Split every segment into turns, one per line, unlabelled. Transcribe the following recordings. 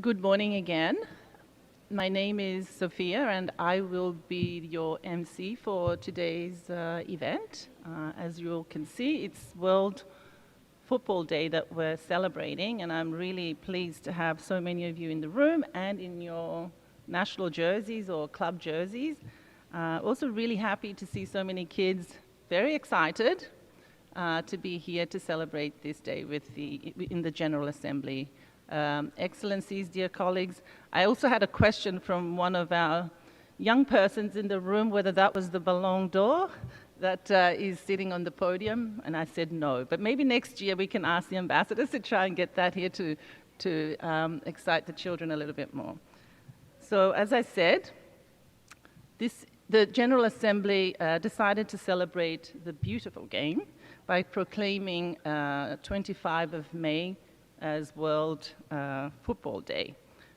Good morning again. My name is Sophia and I will be your MC for today's event. As you all can see, it's World Football Day that we're celebrating, and I'm really pleased to have so many of you in the room and in your national jerseys or club jerseys. Also really happy to see so many kids very excited to be here to celebrate this day in the General Assembly. Excellencies, dear colleagues, I also had a question from one of our young persons in the room, whether that was the Ballon d'Or that is sitting on the podium, and I said no. But maybe next year we can ask the ambassadors to try and get that here to excite the children a little bit more. So as I said, the General Assembly decided to celebrate the beautiful game by proclaiming 25 of May as World Football Day.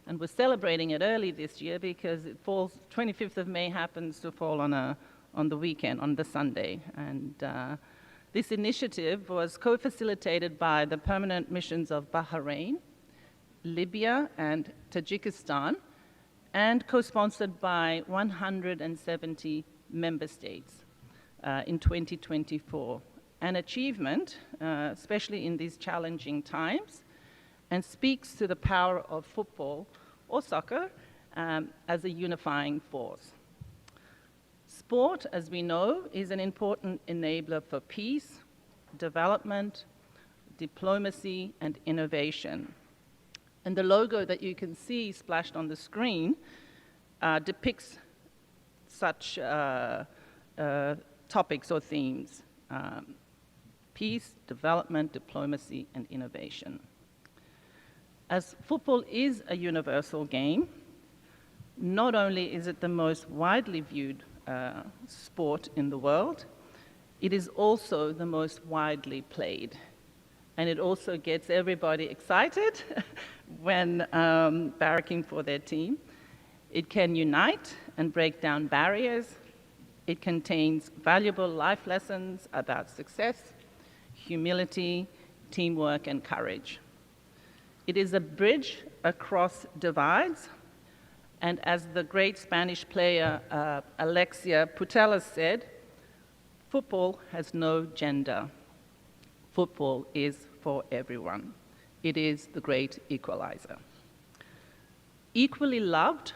And we're celebrating it early this year because it falls, 25th of May happens to fall on the weekend, on the Sunday. And this initiative was co-facilitated by the permanent missions of Bahrain, Libya, and Tajikistan, and co-sponsored by 170 member states in 2024. An achievement, especially in these challenging times, and speaks to the power of football or soccer as a unifying force. Sport, as we know, is an important enabler for peace, development, diplomacy, and innovation. And the logo that you can see splashed on the screen depicts such topics or themes: peace, development, diplomacy, and innovation. As football is a universal game, not only is it the most widely viewed sport in the world, it is also the most widely played. And it also gets everybody excited when barracking for their team. It can unite and break down barriers. It contains valuable life lessons about success, humility, teamwork, and courage. It is a bridge across divides, and as the great Spanish player Alexia Putellas said, football has no gender. Football is for everyone. It is the great equalizer. Equally loved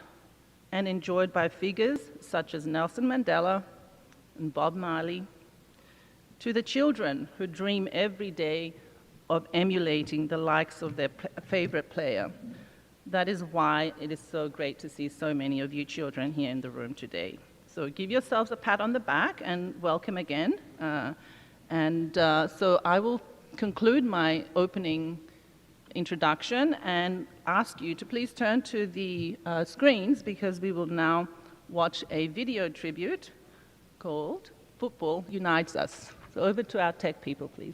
and enjoyed by figures such as Nelson Mandela and Bob Marley, to the children who dream every day of emulating the likes of their favorite player. That is why it is so great to see so many of you children here in the room today. So give yourselves a pat on the back and welcome again. So I will conclude my opening introduction and ask you to please turn to the screens, because we will now watch a video tribute called Football Unites Us. So over to our tech people, please.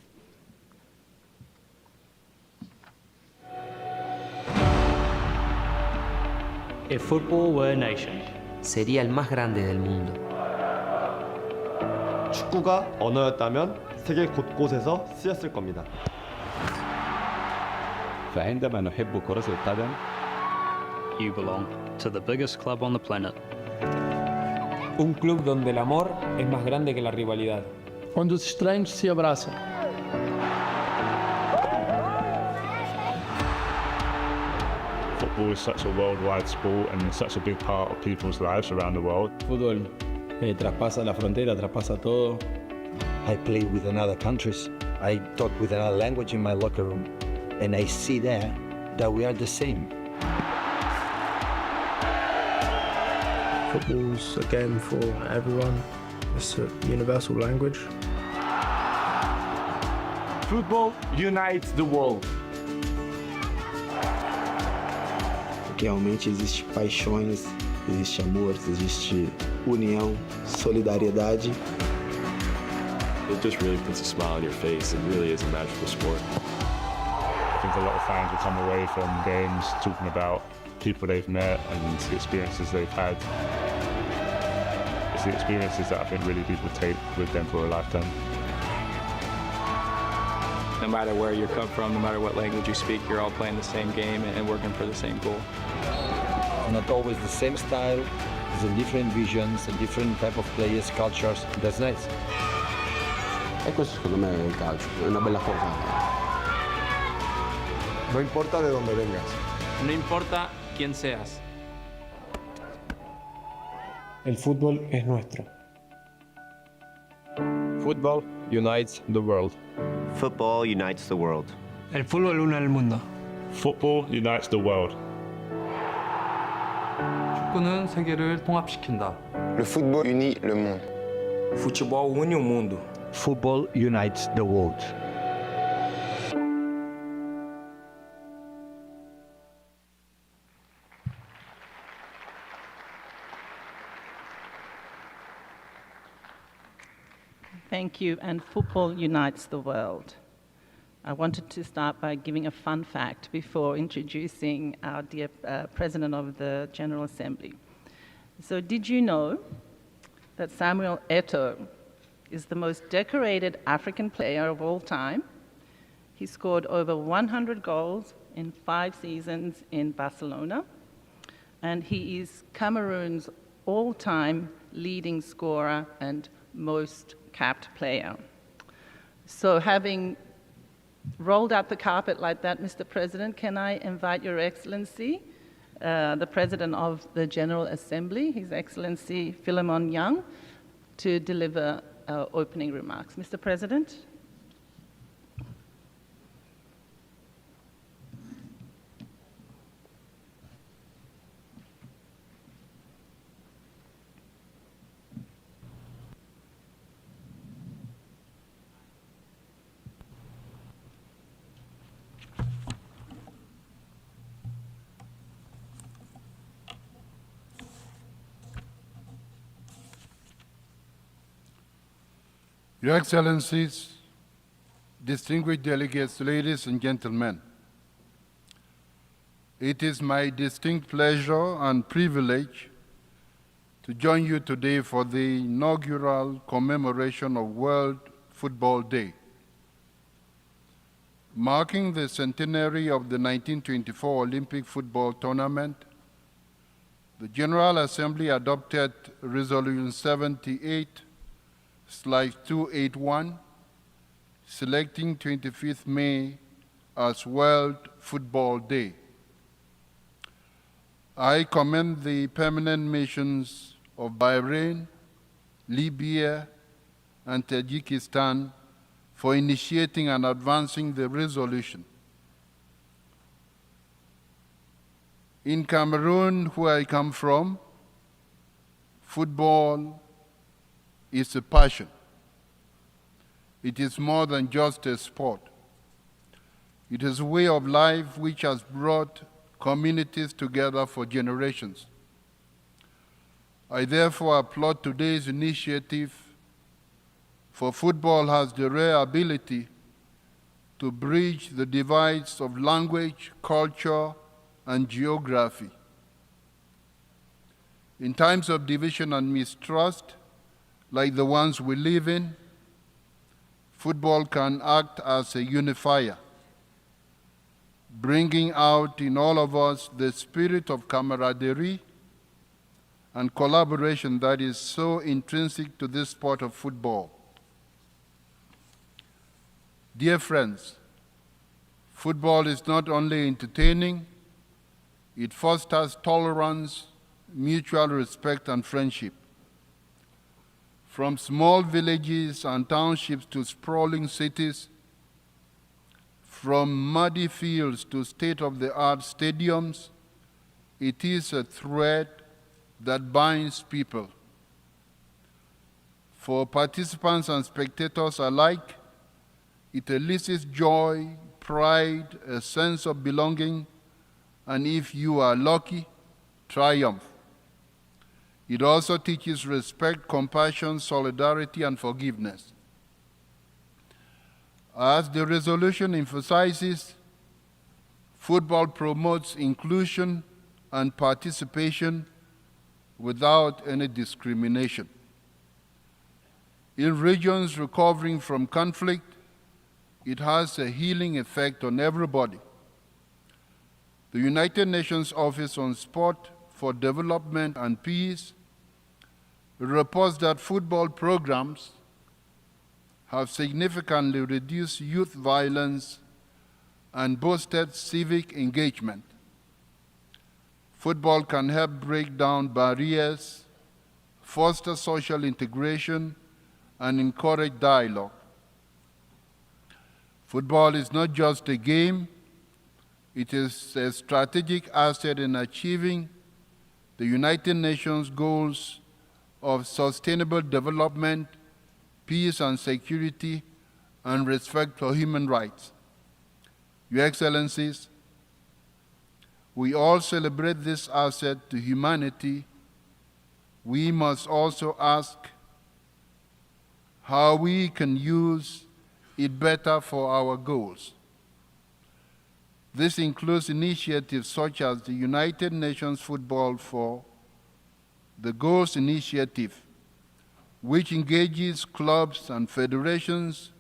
If football were a nation,
sería el más grande del mundo.
축구가 언어였다면 세계 곳곳에서 쓰였을 겁니다.
فعندما نحب كرة القدم
you belong to the biggest club on the planet.
Un club donde el amor es más grande que la rivalidad.
Onde os estranhos se abraçam.
Football is such a worldwide sport and such a big part of people's lives around the world.
Fútbol traspasa la frontera, traspasa todo.
I play with other countries. I talk with another language in my locker room, and I see there that we are the same.
Football's a game for everyone. It's a universal language.
Football unites the world.
Porque realmente existe paixões, existe amor, existe união, solidariedade.
It just really puts a smile on your face. It really is a magical sport.
I think a lot of fans will come away from games talking about people they've met and the experiences they've had. It's the experiences that I think really people take with them for a lifetime.
No matter where you come from, no matter what language you speak, you're all playing the same game and working for the same goal.
Not always the same style, the different visions, the different type of players, cultures. That's nice.
E questo secondo me è il calcio, è una bella cosa.
No importa de dónde vengas.
No importa quién seas.
El fútbol es nuestro.
Football unites the world.
Football unites the world.
El fútbol une el mundo.
Football unites the world.
축구는 세계를 통합시킨다.
Le football unit le monde.
Futebol une o mundo.
Football unites the world.
Thank you, and football unites the world. I wanted to start by giving a fun fact before introducing our dear President of the General Assembly. So did you know that Samuel Eto'o is the most decorated African player of all time? He scored over 100 goals in 5 seasons in Barcelona, and he is Cameroon's all-time leading scorer and most capped player. So having rolled out the carpet like that, Mr. President, can I invite Your Excellency, the President of the General Assembly, His Excellency Philemon Young, to deliver our opening remarks. Mr. President.
Your Excellencies, distinguished delegates, ladies and gentlemen, it is my distinct pleasure and privilege to join you today for the inaugural commemoration of World Football Day. Marking the centenary of the 1924 Olympic football tournament, the General Assembly adopted Resolution 78/281, selecting 25th May as World Football Day. I commend the permanent missions of Bahrain, Libya, and Tajikistan for initiating and advancing the resolution. In Cameroon, where I come from, football is a passion. It is more than just a sport. It is a way of life which has brought communities together for generations. I therefore applaud today's initiative, for football has the rare ability to bridge the divides of language, culture, and geography. In times of division and mistrust, like the ones we live in, football can act as a unifier, bringing out in all of us the spirit of camaraderie and collaboration that is so intrinsic to this sport of football. Dear friends, football is not only entertaining, it fosters tolerance, mutual respect, and friendship. From small villages and townships to sprawling cities, from muddy fields to state-of-the-art stadiums, it is a thread that binds people. For participants and spectators alike, it elicits joy, pride, a sense of belonging, and if you are lucky, triumph. It also teaches respect, compassion, solidarity, and forgiveness. As the resolution emphasizes, football promotes inclusion and participation without any discrimination. In regions recovering from conflict, it has a healing effect on everybody. The United Nations Office on Sport for Development and Peace reports that football programs have significantly reduced youth violence and boosted civic engagement. Football can help break down barriers, foster social integration, and encourage dialogue. Football is not just a game, it is a strategic asset in achieving the United Nations goals of sustainable development, peace and security, and respect for human rights. Your Excellencies, we all celebrate this asset to humanity. We must also ask how we can use it better for our goals. This includes initiatives such as the United Nations Football for the Goals Initiative, which engages clubs and federations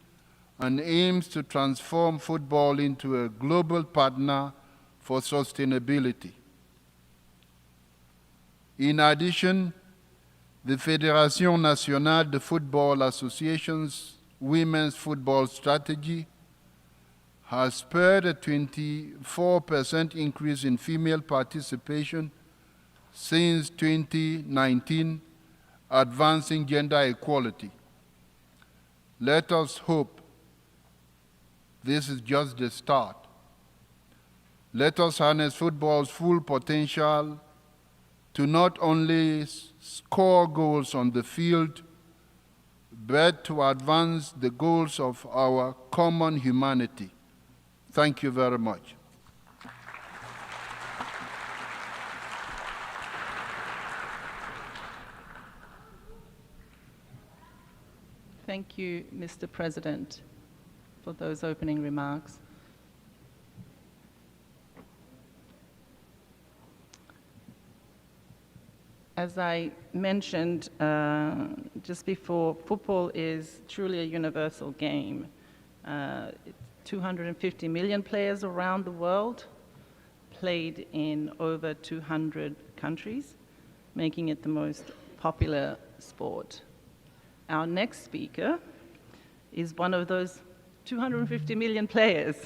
and aims to transform football into a global partner for sustainability. In addition, the Fédération Nationale de Football Association's Women's Football Strategy has spurred a 24% increase in female participation since 2019, advancing gender equality. Let us hope this is just the start. Let us harness football's full potential to not only score goals on the field, but to advance the goals of our common humanity. Thank you very much.
Thank you, Mr. President, for those opening remarks. As I mentioned just before, football is truly a universal game. 250 million players around the world, played in over 200 countries, making it the most popular sport. Our next speaker is one of those 250 million players.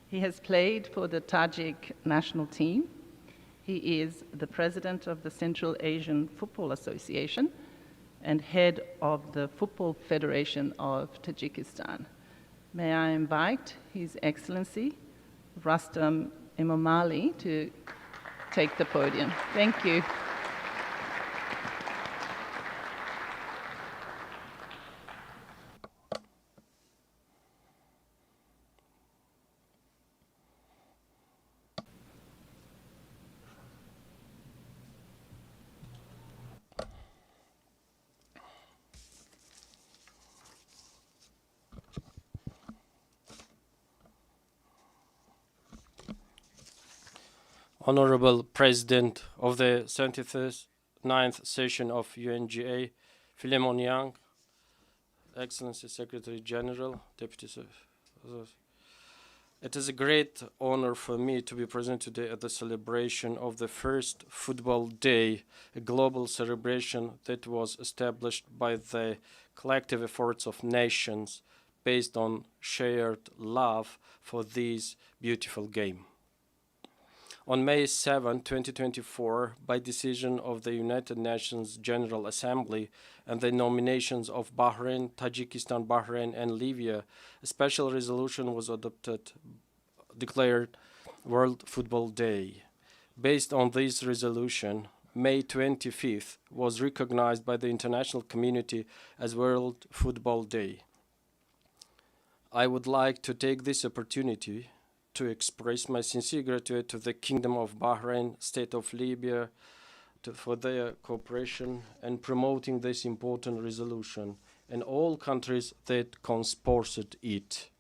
He has played for the Tajik national team. He is the president of the Central Asian Football Association and head of the Football Federation of Tajikistan. May I invite His Excellency Rustam Emomali to take the podium. Thank you.
Honorable President of the 79th session of UNGA, Philemon Yang, Excellency Secretary General, Deputy Secretary. It is a great honor for me to be present today at the celebration of the first Football Day, a global celebration that was established by the collective efforts of nations based on shared love for this beautiful game. On May 7, 2024, by decision of the United Nations General Assembly and the nominations of Bahrain, Tajikistan, Bahrain, and Libya, a special resolution was adopted, declared World Football Day. Based on this resolution, May 25th was recognized by the international community as World Football Day. I would like to take this opportunity to express my sincere gratitude to the Kingdom of Bahrain, State of Libya, for their cooperation in promoting this important resolution, and all countries that co-sponsored it.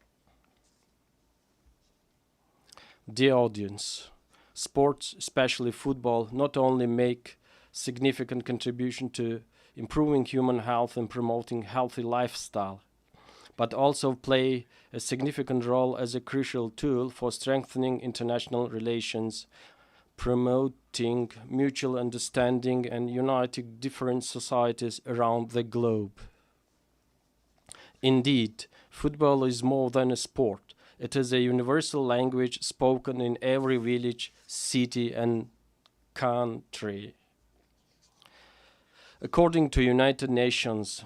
Dear audience, sports, especially football, not only make significant contribution to improving human health and promoting healthy lifestyle, but also play a significant role as a crucial tool for strengthening international relations, promoting mutual understanding and uniting different societies around the globe. Indeed, football is more than a sport. It is a universal language spoken in every village, city, and country. According to United Nations,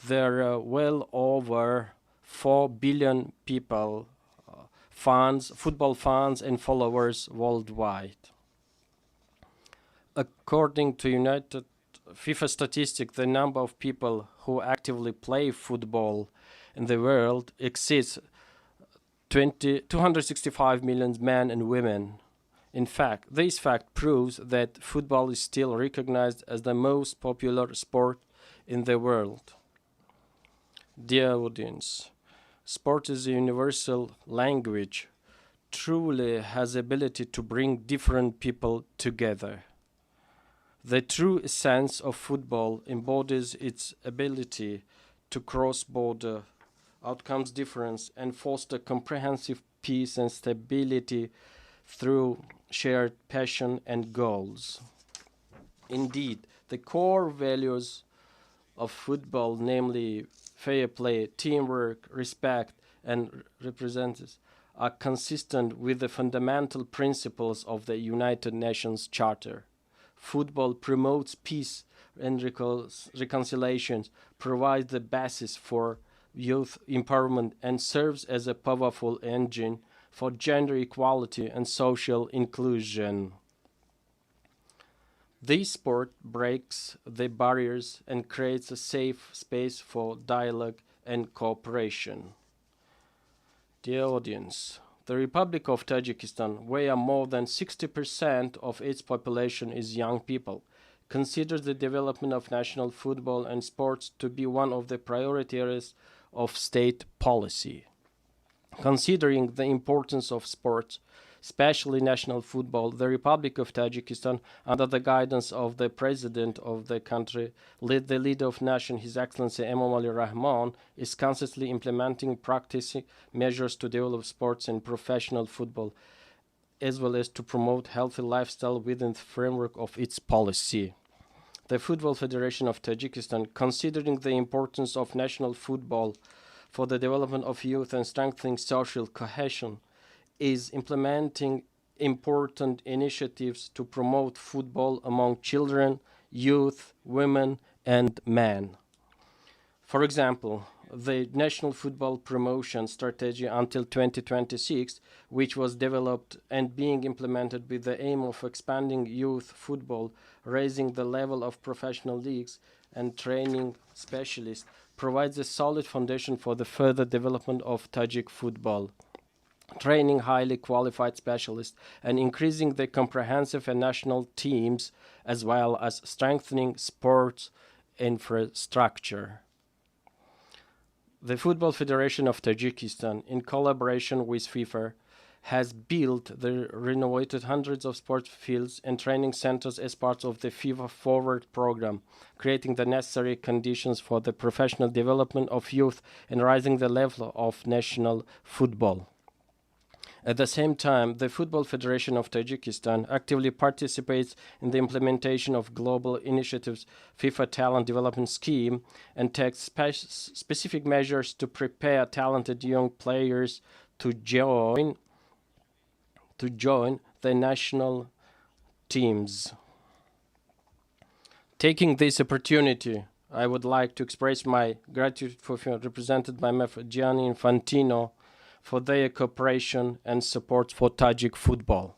there are well over 4 billion people, football fans and followers worldwide. According to United FIFA statistics, the number of people who actively play football in the world exceeds 265 million men and women. In fact, this fact proves that football is still recognized as the most popular sport in the world. Dear audience, sport is a universal language, truly has the ability to bring different people together. The true essence of football embodies its ability to cross border outcomes difference and foster comprehensive peace and stability through shared passion and goals. Indeed, the core values of football, namely fair play, teamwork, respect, and representatives, are consistent with the fundamental principles of the United Nations Charter. Football promotes peace and reconciliation, provides the basis for youth empowerment, and serves as a powerful engine for gender equality and social inclusion. This sport breaks the barriers and creates a safe space for dialogue and cooperation. Dear audience, the Republic of Tajikistan, where more than 60% of its population is young people, considers the development of national football and sports to be one of the priority areas of state policy. Considering the importance of sports, especially national football, the Republic of Tajikistan, under the guidance of the President of the country, the leader of nation, His Excellency Emomali Rahman, is consistently implementing practicing measures to develop sports and professional football, as well as to promote healthy lifestyle within the framework of its policy. The Football Federation of Tajikistan, considering the importance of national football for the development of youth and strengthening social cohesion, is implementing important initiatives to promote football among children, youth, women, and men. For example, the National Football Promotion Strategy until 2026, which was developed and being implemented with the aim of expanding youth football, raising the level of professional leagues, and training specialists, provides a solid foundation for the further development of Tajik football. Training highly qualified specialists and increasing the comprehensive and national teams, as well as strengthening sports infrastructure. The Football Federation of Tajikistan, in collaboration with FIFA, has built the renovated hundreds of sports fields and training centers as part of the FIFA Forward program, creating the necessary conditions for the professional development of youth and raising the level of national football. At the same time, the Football Federation of Tajikistan actively participates in the implementation of global initiatives, FIFA Talent Development Scheme, and takes specific measures to prepare talented young players to join the national teams. Taking this opportunity, I would like to express my gratitude for represented by Gianni Infantino for their cooperation and support for Tajik football.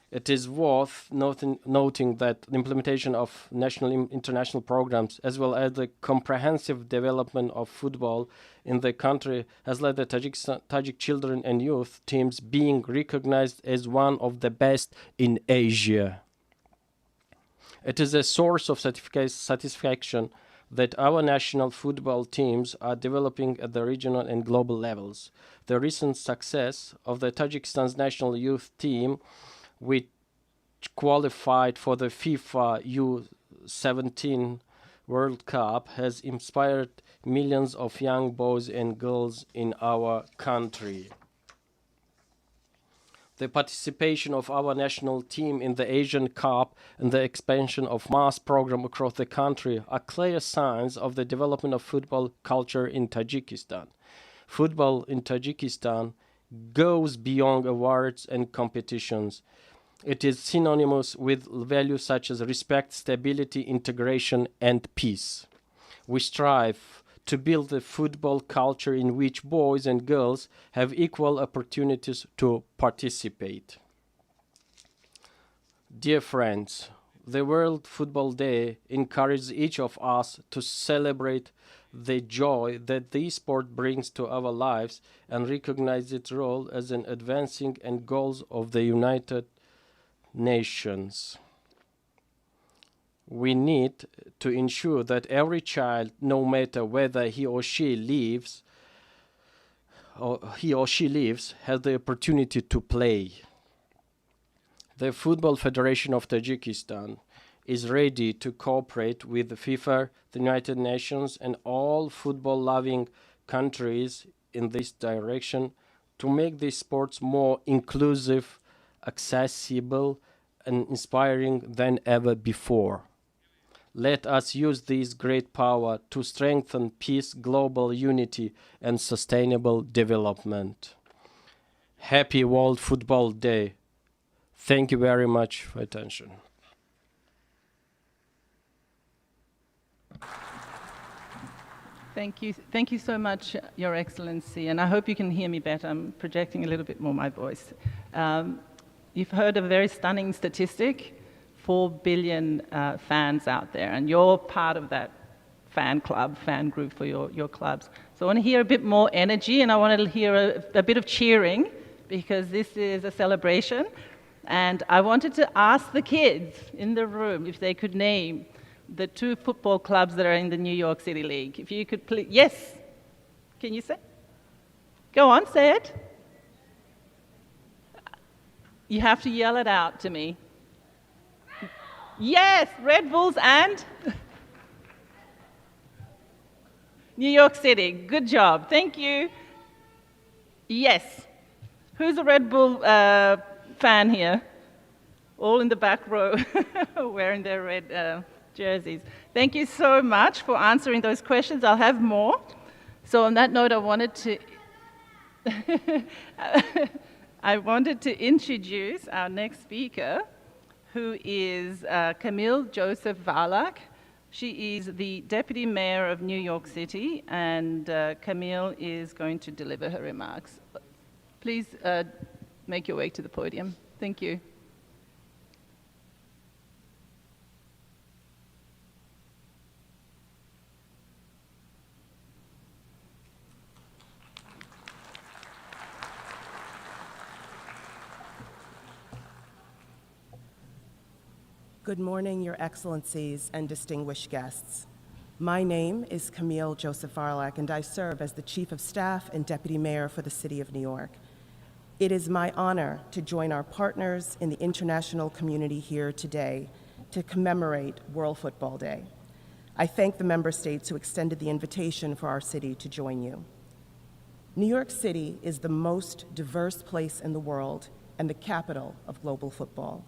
It is worth noting that the implementation of national and international programs, as well as the comprehensive development of football in the country, has led the Tajik children and youth teams being recognized as one of the best in Asia. It is a source of satisfaction that our national football teams are developing at the regional and global levels. The recent success of the Tajikistan's national youth team, which qualified for the FIFA U17 World Cup has inspired millions of young boys and girls in our country. The participation of our national team in the Asian Cup and the expansion of mass program across the country are clear signs of the development of football culture in Tajikistan. Football in Tajikistan goes beyond awards and competitions. It is synonymous with values such as respect, stability, integration, and peace. We strive to build a football culture in which boys and girls have equal opportunities to participate. Dear friends, the World Football Day encourages each of us to celebrate the joy that this sport brings to our lives and recognize its role as an advancing and goals of the United Nations. We need to ensure that every child, no matter whether he or she lives, has the opportunity to play. The Football Federation of Tajikistan is ready to cooperate with the FIFA, the United Nations, and all football-loving countries in this direction to make these sports more inclusive, accessible, and inspiring than ever before. Let us use this great power to strengthen peace, global unity, and sustainable development. Happy World Football Day. Thank you very much for attention.
Thank you so much, Your Excellency, and I hope you can hear me better. I'm projecting a little bit more my voice. You've heard a very stunning statistic. 4 billion fans out there, and you're part of that fan group for your clubs. So I want to hear a bit more energy, and I want to hear a bit of cheering, because this is a celebration. And I wanted to ask the kids in the room if they could name the 2 football clubs that are in the New York City League. If you could please, yes? Can you say? Go on, say it. You have to yell it out to me. Yes, Red Bulls and New York City. Good job. Thank you. Yes. Who's a Red Bull fan here? All in the back row wearing their red jerseys. Thank you so much for answering those questions. I'll have more. So on that note, I wanted to introduce our next speaker, who is Camille Joseph Varlak. She is the Deputy Mayor of New York City, and Camille is going to deliver her remarks. Please make your way to the podium. Thank you.
Good morning, Your Excellencies and distinguished guests. My name is Camille Joseph Varlak, and I serve as the Chief of Staff and Deputy Mayor for the City of New York. It is my honor to join our partners in the international community here today to commemorate World Football Day. I thank the member states who extended the invitation for our city to join you. New York City is the most diverse place in the world and the capital of global football.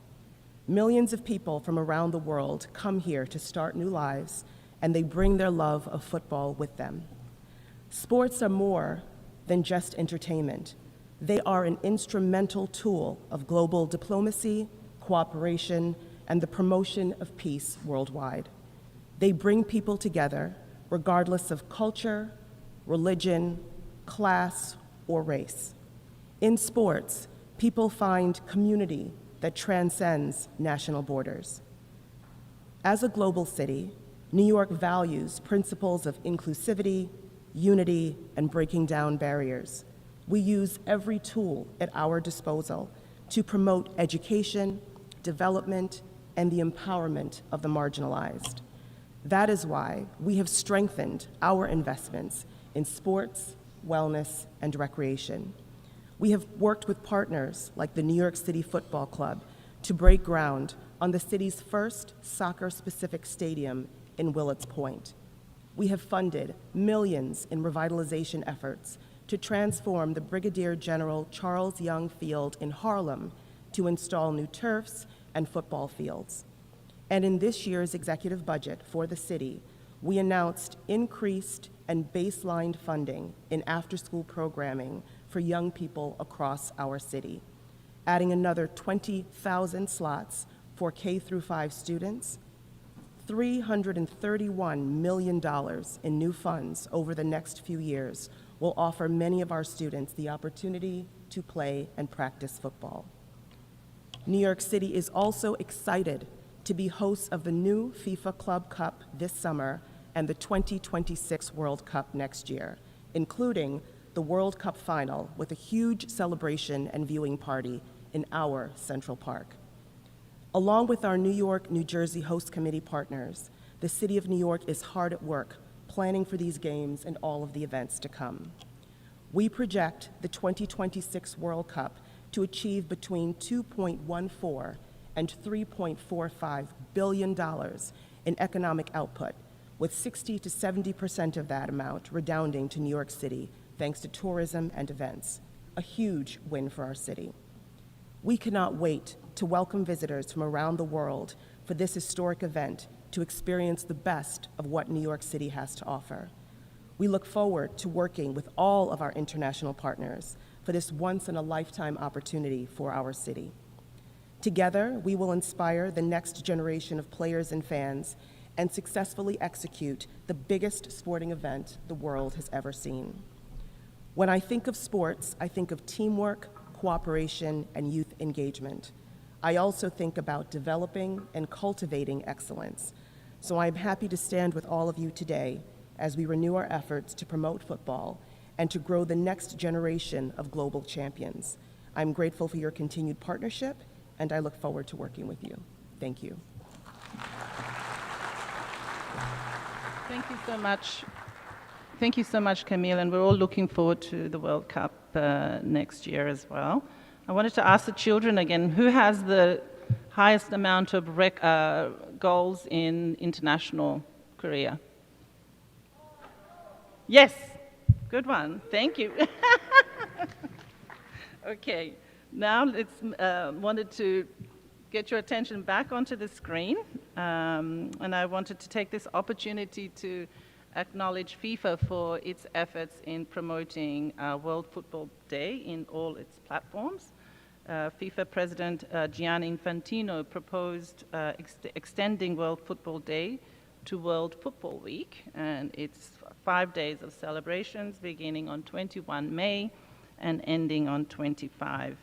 Millions of people from around the world come here to start new lives, and they bring their love of football with them. Sports are more than just entertainment. They are an instrumental tool of global diplomacy, cooperation, and the promotion of peace worldwide. They bring people together regardless of culture, religion, class, or race. In sports, people find community that transcends national borders. As a global city, New York values principles of inclusivity, unity, and breaking down barriers. We use every tool at our disposal to promote education, development, and the empowerment of the marginalized. That is why we have strengthened our investments in sports, wellness, and recreation. We have worked with partners like the New York City Football Club to break ground on the city's first soccer-specific stadium in Willets Point. We have funded millions in revitalization efforts to transform the Brigadier General Charles Young Field in Harlem to install new turfs and football fields. And in this year's executive budget for the city, we announced increased and baseline funding in after-school programming for young people across our city, adding another 20,000 slots for K-5 students, $331 million in new funds over the next few years will offer many of our students the opportunity to play and practice football. New York City is also excited to be hosts of the new FIFA Club Cup this summer and the 2026 World Cup next year, including the World Cup final with a huge celebration and viewing party in our Central Park. Along with our New York, New Jersey host committee partners, the City of New York is hard at work planning for these games and all of the events to come. We project the 2026 World Cup to achieve between $2.14 and $3.45 billion in economic output, with 60 to 70% of that amount redounding to New York City thanks to tourism and events, a huge win for our city. We cannot wait to welcome visitors from around the world for this historic event to experience the best of what New York City has to offer. We look forward to working with all of our international partners for this once-in-a-lifetime opportunity for our city. Together, we will inspire the next generation of players and fans and successfully execute the biggest sporting event the world has ever seen. When I think of sports, I think of teamwork, cooperation, and youth engagement. I also think about developing and cultivating excellence. So I'm happy to stand with all of you today as we renew our efforts to promote football and to grow the next generation of global champions. I'm grateful for your continued partnership, and I look forward to working with you. Thank you.
Thank you so much. Thank you so much, Camille, and we're all looking forward to the World Cup next year as well. I wanted to ask the children again, who has the highest amount of goals in international career? Yes, good one, thank you. Okay, now let's wanted to get your attention back onto the screen, and I wanted to take this opportunity to acknowledge FIFA for its efforts in promoting World Football Day in all its platforms. FIFA President Gianni Infantino proposed extending World Football Day to World Football Week, and it's 5 days of celebrations beginning on 21 May and ending on 25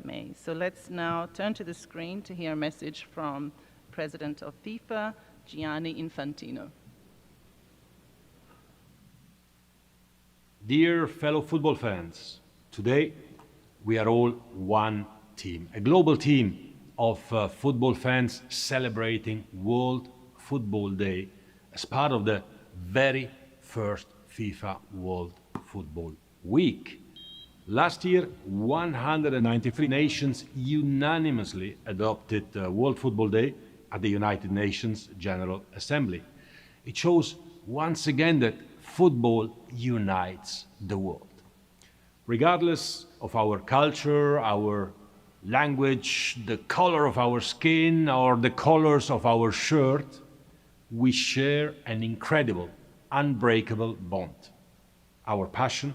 May. So let's now turn to the screen to hear a message from President of FIFA, Gianni Infantino.
Dear fellow football fans, today we are all one team, a global team of football fans celebrating World Football Day as part of the very first FIFA World Football Week. Last year, 193 nations unanimously adopted World Football Day at the United Nations General Assembly. It shows once again that football unites the world. Regardless of our culture, our language, the color of our skin, or the colors of our shirt, we share an incredible, unbreakable bond, our passion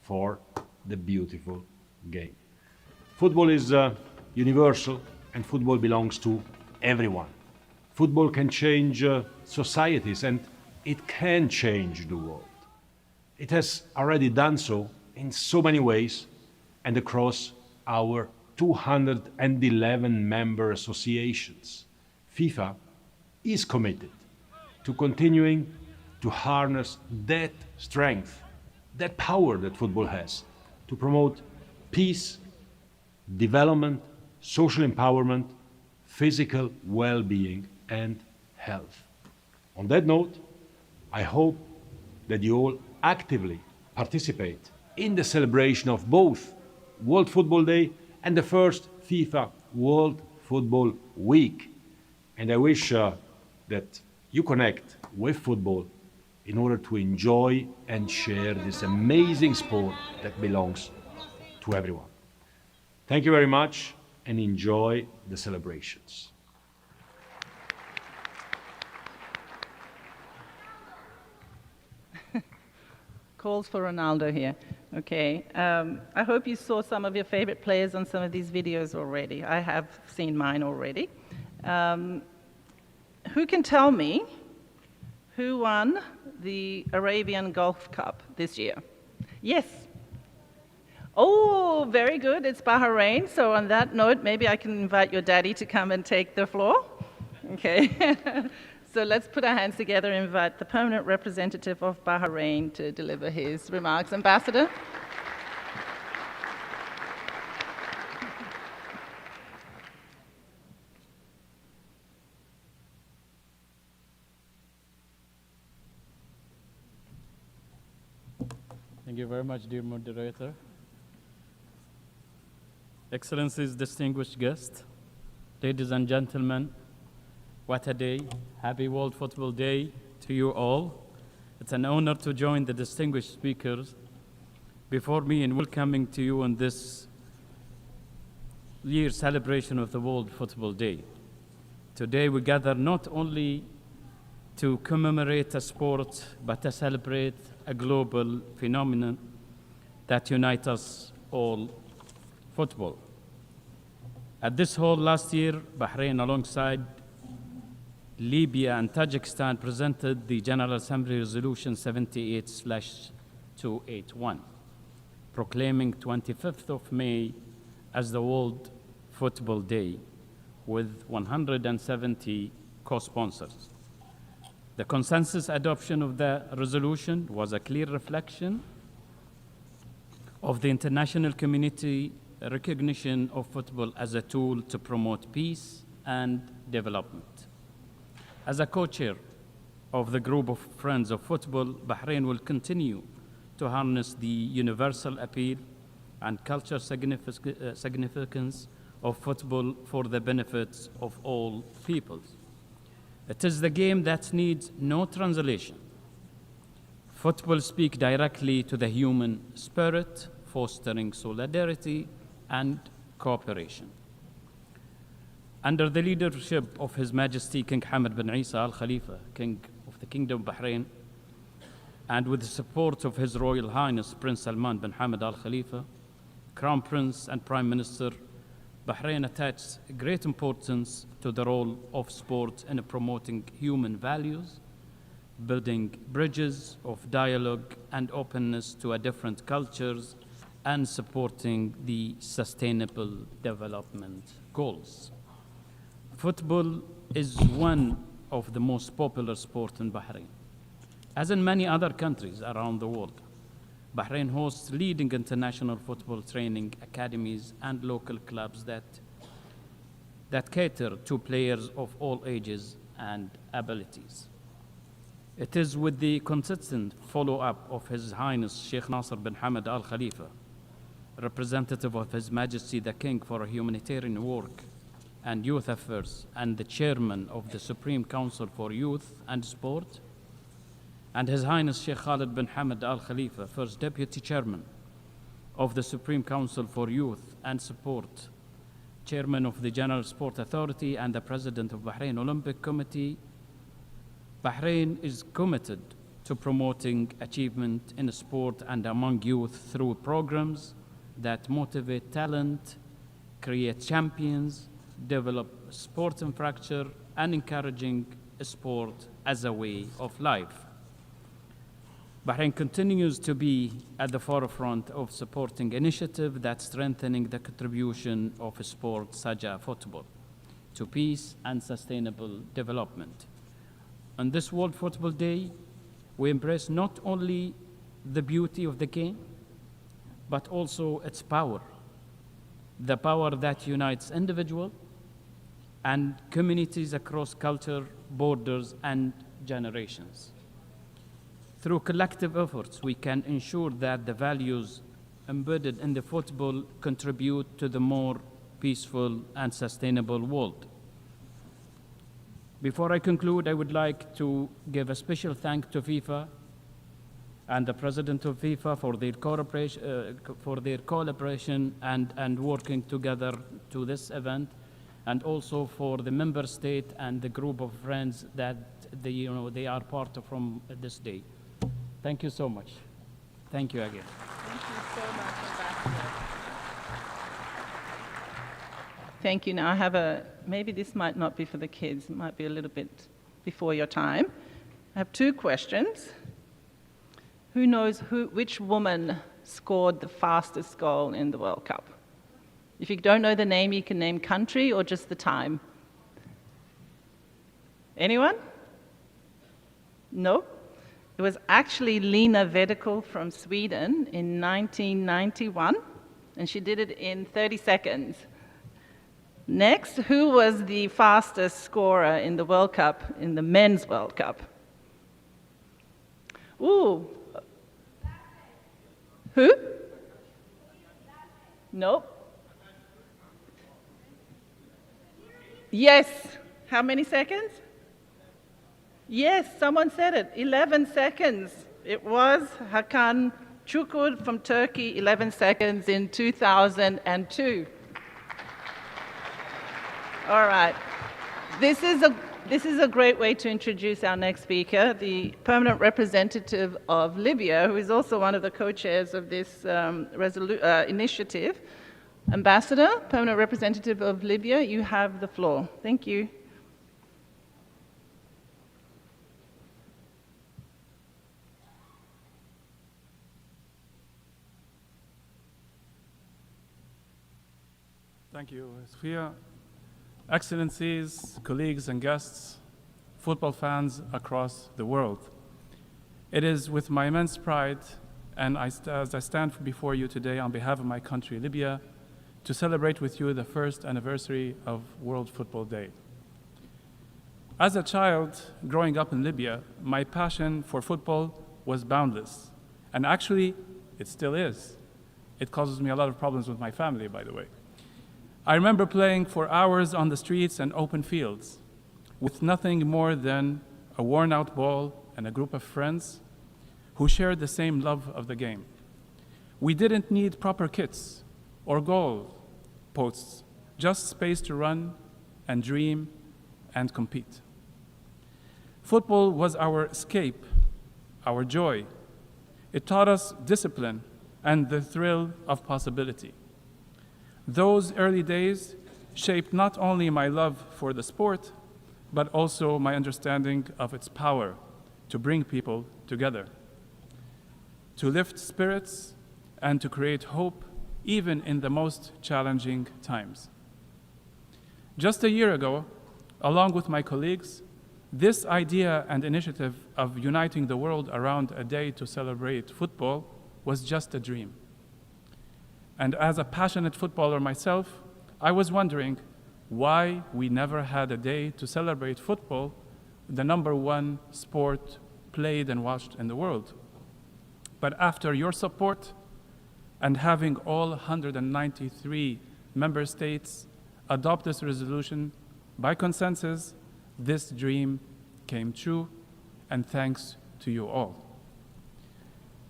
for the beautiful game. Football is universal, and football belongs to everyone. Football can change societies, and it can change the world. It has already done so in so many ways and across our 211 member associations. FIFA is committed to continuing to harness that strength, that power that football has to promote peace, development, social empowerment, physical well-being, and health. On that note, I hope that you all actively participate in the celebration of both World Football Day and the first FIFA World Football Week. And I wish that you connect with football in order to enjoy and share this amazing sport that belongs to everyone. Thank you very much and enjoy the celebrations.
Calls for Ronaldo here. Okay. I hope you saw some of your favorite players on some of these videos already. I have seen mine already. Who can tell me who won the Arabian Gulf Cup this year? Yes. Oh, very good. It's Bahrain. So on that note, maybe I can invite your daddy to come and take the floor. Okay. So let's put our hands together and invite the permanent representative of Bahrain to deliver his remarks. Ambassador.
Thank you very much, dear moderator. Excellencies, distinguished guests, ladies and gentlemen, what a day. Happy World Football Day to you all. It's an honor to join the distinguished speakers before me in welcoming to you on this year's celebration of the World Football Day. Today we gather not only to commemorate a sport, but to celebrate a global phenomenon that unites us all, football. At this hall last year, Bahrain, alongside Libya and Tajikistan, presented the General Assembly Resolution 78/281, proclaiming 25th of May as the World Football Day, with 170 co-sponsors. The consensus adoption of the resolution was a clear reflection of the international community recognition of football as a tool to promote peace and development. As a co-chair of the group of Friends of Football, Bahrain will continue to harness the universal appeal and cultural significance of football for the benefits of all peoples. It is the game that needs no translation. Football speaks directly to the human spirit, fostering solidarity and cooperation. Under the leadership of His Majesty King Hamad bin Isa Al Khalifa, King of the Kingdom of Bahrain, and with the support of His Royal Highness Prince Salman bin Hamad Al Khalifa, Crown Prince and Prime Minister, Bahrain attaches great importance to the role of sport in promoting human values, building bridges of dialogue and openness to different cultures, and supporting the sustainable development goals. Football is one of the most popular sports in Bahrain. As in many other countries around the world, Bahrain hosts leading international football training academies and local clubs that cater to players of all ages and abilities. It is with the consistent follow-up of His Highness Sheikh Nasser bin Hamad Al Khalifa, representative of His Majesty the King for Humanitarian Work and Youth Affairs, and the Chairman of the Supreme Council for Youth and Sport, and His Highness Sheikh Khalid bin Hamad Al Khalifa, First Deputy Chairman of the Supreme Council for Youth and Sport, Chairman of the General Sport Authority, and the President of Bahrain Olympic Committee. Bahrain is committed to promoting achievement in sport and among youth through programs that motivate talent, create champions, develop sport infrastructure, and encouraging sport as a way of life. Bahrain continues to be at the forefront of supporting initiatives that strengthening the contribution of sport such as football to peace and sustainable development. On this World Football Day, we embrace not only the beauty of the game, but also its power, the power that unites individuals and communities across culture, borders, and generations. Through collective efforts, we can ensure that the values embedded in the football contribute to the more peaceful and sustainable world. Before I conclude, I would like to give a special thanks to FIFA and the President of FIFA for their collaboration and working together to this event, and also for the member state and the group of friends that they are part of from this day. Thank you so much. Thank you again.
Thank you so much, Ambassador. Thank you. Now I have maybe this might not be for the kids, it might be a little bit before your time. I have two questions. Who knows which woman scored the fastest goal in the World Cup? If you don't know the name, you can name country or just the time. Anyone? No? It was actually Lina Vedekal from Sweden in 1991, and she did it in 30 seconds. Next, who was the fastest scorer in the World Cup, in the Men's World Cup? Ooh. Who? Nope. Yes. How many seconds? Yes, someone said it. 11 seconds. It was Hakan Çukur from Turkey, 11 seconds in 2002. All right. This is a great way to introduce our next speaker, the permanent representative of Libya, who is also one of the co-chairs of this initiative. Ambassador, permanent representative of Libya, you have the floor. Thank you.
Thank you, Sophia. Excellencies, colleagues and guests, football fans across the world. It is with my immense pride, and as I stand before you today on behalf of my country, Libya, to celebrate with you the first anniversary of World Football Day. As a child growing up in Libya, my passion for football was boundless, and actually, it still is. It causes me a lot of problems with my family, by the way. I remember playing for hours on the streets and open fields with nothing more than a worn-out ball and a group of friends who shared the same love of the game. We didn't need proper kits or goal posts, just space to run and dream and compete. Football was our escape, our joy. It taught us discipline and the thrill of possibility. Those early days shaped not only my love for the sport, but also my understanding of its power to bring people together, to lift spirits, and to create hope even in the most challenging times. Just a year ago, along with my colleagues, this idea and initiative of uniting the world around a day to celebrate football was just a dream. And as a passionate footballer myself, I was wondering why we never had a day to celebrate football, the #1 sport played and watched in the world. But after your support and having all 193 member states adopt this resolution by consensus, this dream came true, and thanks to you all.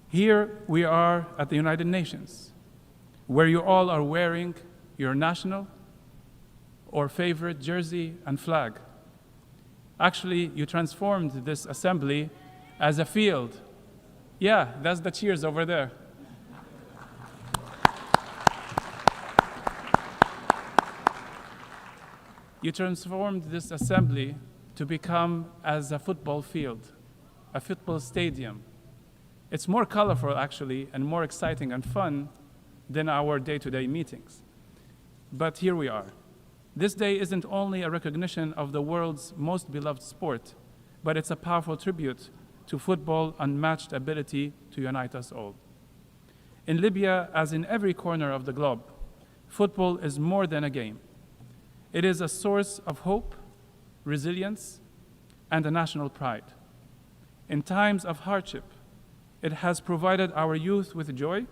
Here we are at the United Nations, where you all are wearing your national or favorite jersey and flag. Actually, you transformed this assembly as a field. Yeah, that's the cheers over there. You transformed this assembly to become as a football field, a football stadium. It's more colorful, actually, and more exciting and fun than our day-to-day meetings. But here we are. This day isn't only a recognition of the world's most beloved sport, but it's a powerful tribute to football's unmatched ability to unite us all. In Libya, as in every corner of the globe, football is more than a game. It is a source of hope, resilience, and a national pride. In times of hardship, it has provided our youth with joy,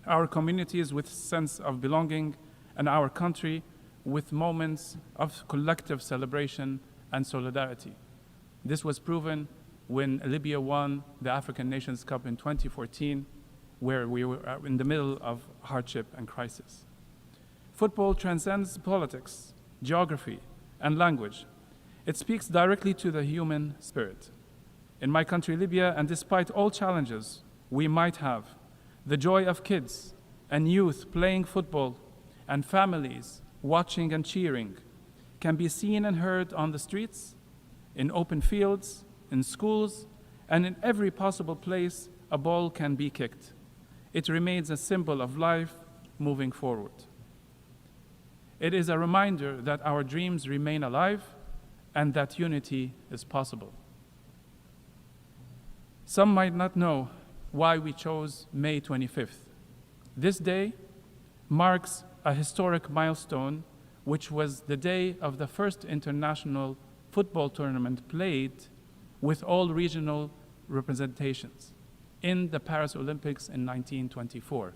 our communities with sense of belonging, and our country with moments of collective celebration and solidarity. This was proven when Libya won the African Nations Cup in 2014, where we were in the middle of hardship and crisis. Football transcends politics, geography, and language. It speaks directly to the human spirit. In my country, Libya, and despite all challenges we might have, the joy of kids and youth playing football and families watching and cheering can be seen and heard on the streets, in open fields, in schools, and in every possible place a ball can be kicked. It remains a symbol of life moving forward. It is a reminder that our dreams remain alive and that unity is possible. Some might not know why we chose May 25th. This day marks a historic milestone, which was the day of the first international football tournament played with all regional representations in the Paris Olympics in 1924.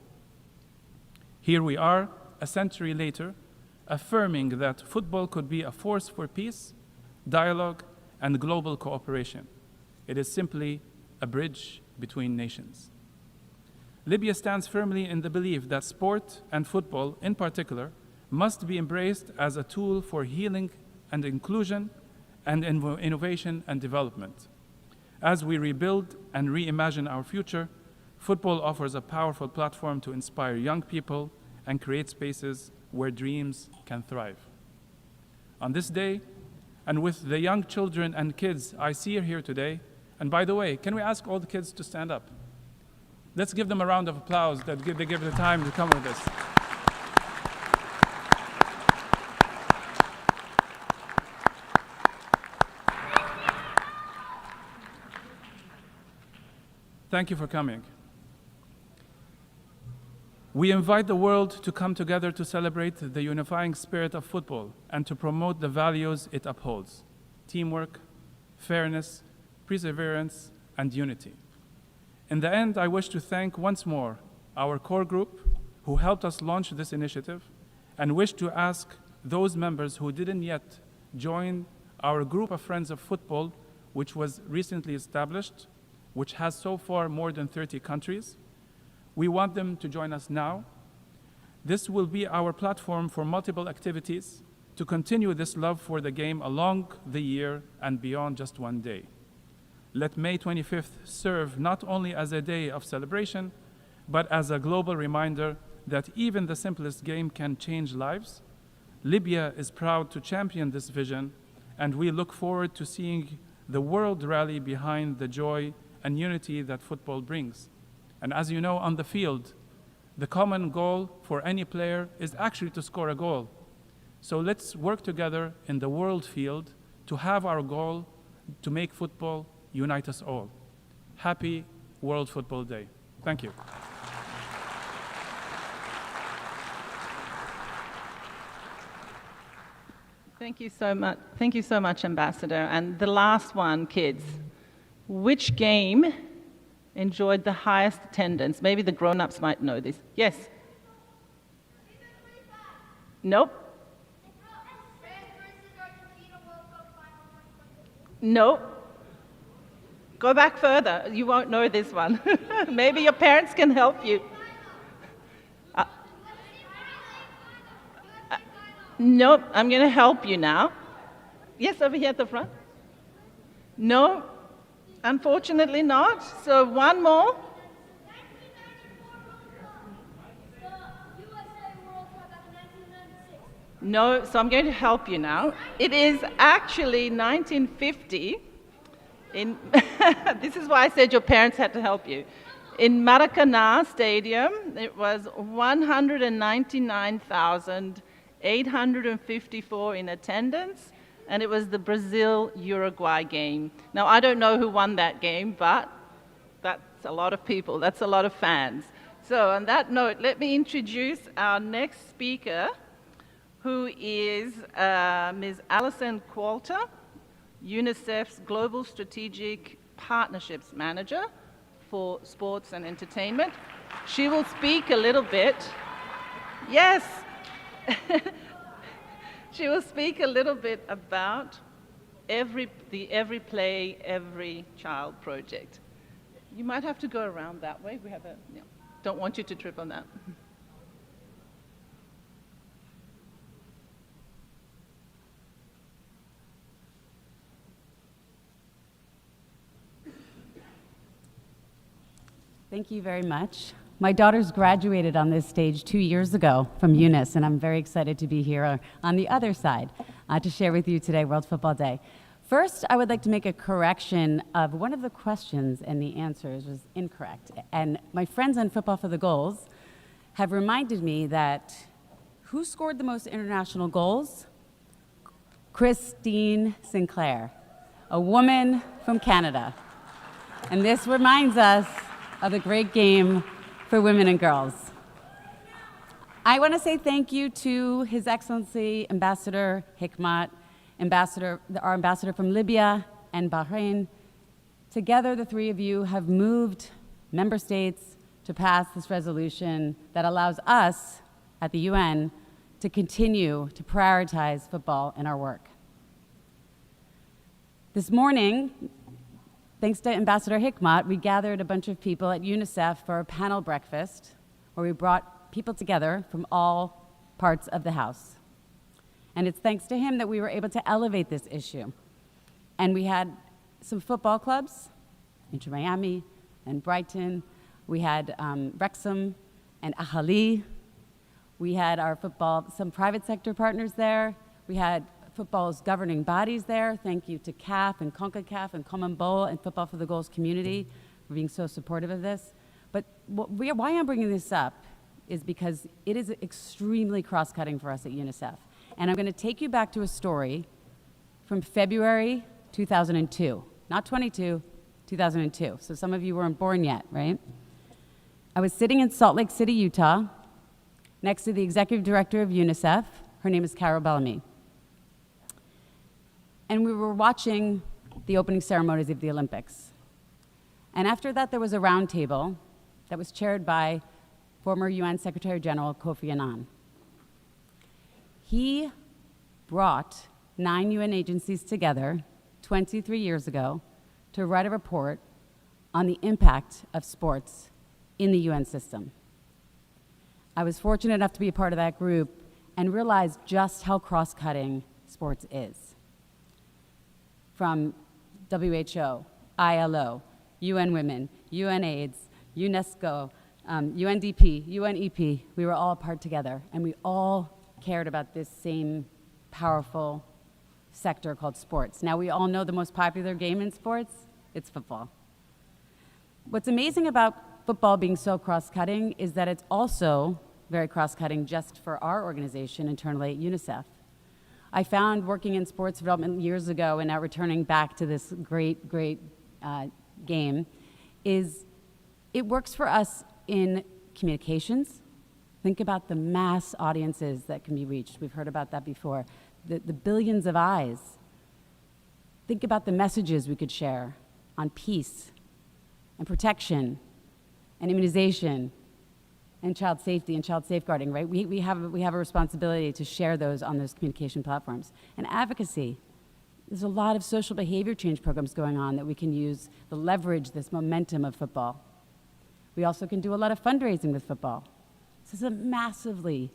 Here we are, a century later, affirming that football could be a force for peace, dialogue, and global cooperation. It is simply a bridge between nations. Libya stands firmly in the belief that sport, and football in particular, must be embraced as a tool for healing and inclusion and innovation and development. As we rebuild and reimagine our future, football offers a powerful platform to inspire young people and create spaces where dreams can thrive. On this day, and with the young children and kids I see here today, and by the way, can we ask all the kids to stand up? Let's give them a round of applause that they give the time to come with us. Thank you for coming. We invite the world to come together to celebrate the unifying spirit of football and to promote the values it upholds: teamwork, fairness, perseverance, and unity. In the end, I wish to thank once more our core group who helped us launch this initiative, and wish to ask those members who didn't yet join our group of Friends of Football, which was recently established, which has so far more than 30 countries. We want them to join us now. This will be our platform for multiple activities to continue this love for the game along the year and beyond just one day. Let May 25th serve not only as a day of celebration, but as a global reminder that even the simplest game can change lives. Libya is proud to champion this vision, and we look forward to seeing the world rally behind the joy and unity that football brings. And as you know, on the field, the common goal for any player is actually to score a goal. So let's work together in the world field to have our goal to make football unite us all. Happy World Football Day. Thank you.
Thank you so much. Thank you so much, Ambassador. And the last one, kids. Which game enjoyed the highest attendance? Maybe the grown-ups might know this. Yes? Nope. Nope. Go back further. You won't know this one. Maybe your parents can help you. Nope, I'm going to help you now. Yes, over here at the front. No, unfortunately not. So one more. No, so I'm going to help you now. It is actually 1950. This is why I said your parents had to help you. In Maracanã Stadium, it was 199,854 in attendance, and it was the Brazil-Uruguay game. Now, I don't know who won that game, but that's a lot of people. That's a lot of fans. So on that note, let me introduce our next speaker, who is Ms. Alison Qualter, UNICEF's Global Strategic Partnerships Manager for Sports and Entertainment. She will speak a little bit. Yes. She will speak a little bit about the Every Play, Every Child project. You might have to go around that way. We have a, yeah, don't want you to trip on that.
Thank you very much. My daughters graduated on this stage 2 years ago from UNIS, and I'm very excited to be here on the other side to share with you today, World Football Day. First, I would like to make a correction of one of the questions, and the answers was incorrect. And my friends on Football for the Goals have reminded me that who scored the most international goals? Christine Sinclair, a woman from Canada. And this reminds us of the great game for women and girls. I want to say thank you to His Excellency Ambassador Hikmat, our ambassador from Libya and Bahrain. Together, the three of you have moved member states to pass this resolution that allows us at the UN to continue to prioritize football in our work. This morning, thanks to Ambassador Hikmat, we gathered a bunch of people at UNICEF for a panel breakfast where we brought people together from all parts of the House. And it's thanks to him that we were able to elevate this issue. And we had some football clubs, Inter Miami and Brighton. We had Wrexham and Ahali. We had some private sector partners there. We had football's governing bodies there. Thank you to CAF and CONCACAF and CONMEBOL and Football for the Goals community for being so supportive of this. But why I'm bringing this up is because it is extremely cross-cutting for us at UNICEF. And I'm going to take you back to a story from February 2002, not 22, 2002. So some of you weren't born yet, right? I was sitting in Salt Lake City, Utah, next to the executive director of UNICEF. Her name is Carol Bellamy. And we were watching the opening ceremonies of the Olympics. And after that, there was a round table that was chaired by former UN Secretary General Kofi Annan. He brought 9 UN agencies together 23 years ago to write a report on the impact of sports in the UN system. I was fortunate enough to be a part of that group and realized just how cross-cutting sports is. From WHO, ILO, UN Women, UNAIDS, UNESCO, UNDP, UNEP, we were all a part together, and we all cared about this same powerful sector called sports. Now, we all know the most popular game in sports, it's football. What's amazing about football being so cross-cutting is that it's also very cross-cutting just for our organization internally at UNICEF. I found working in sports development years ago and now returning back to this great game is it works for us in communications. Think about the mass audiences that can be reached. We've heard about that before. The billions of eyes. Think about the messages we could share on peace and protection and immunization and child safety and child safeguarding, right? We have a responsibility to share those on those communication platforms. And advocacy. There's a lot of social behavior change programs going on that we can use to leverage this momentum of football. We also can do a lot of fundraising with football. This is a massively,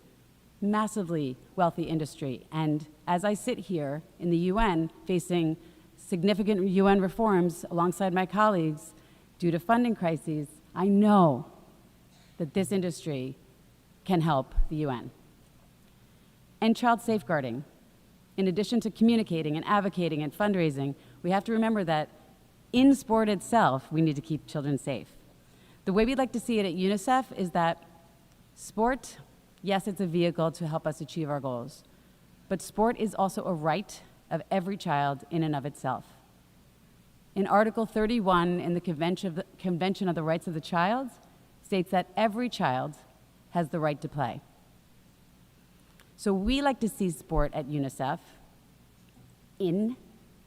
massively wealthy industry. And as I sit here in the UN facing significant UN reforms alongside my colleagues due to funding crises, I know that this industry can help the UN. And child safeguarding. In addition to communicating and advocating and fundraising, we have to remember that in sport itself, we need to keep children safe. The way we'd like to see it at UNICEF is that sport, yes, it's a vehicle to help us achieve our goals, but sport is also a right of every child in and of itself. In Article 31 in the Convention of the Rights of the Child states that every child has the right to play. So we like to see sport at UNICEF in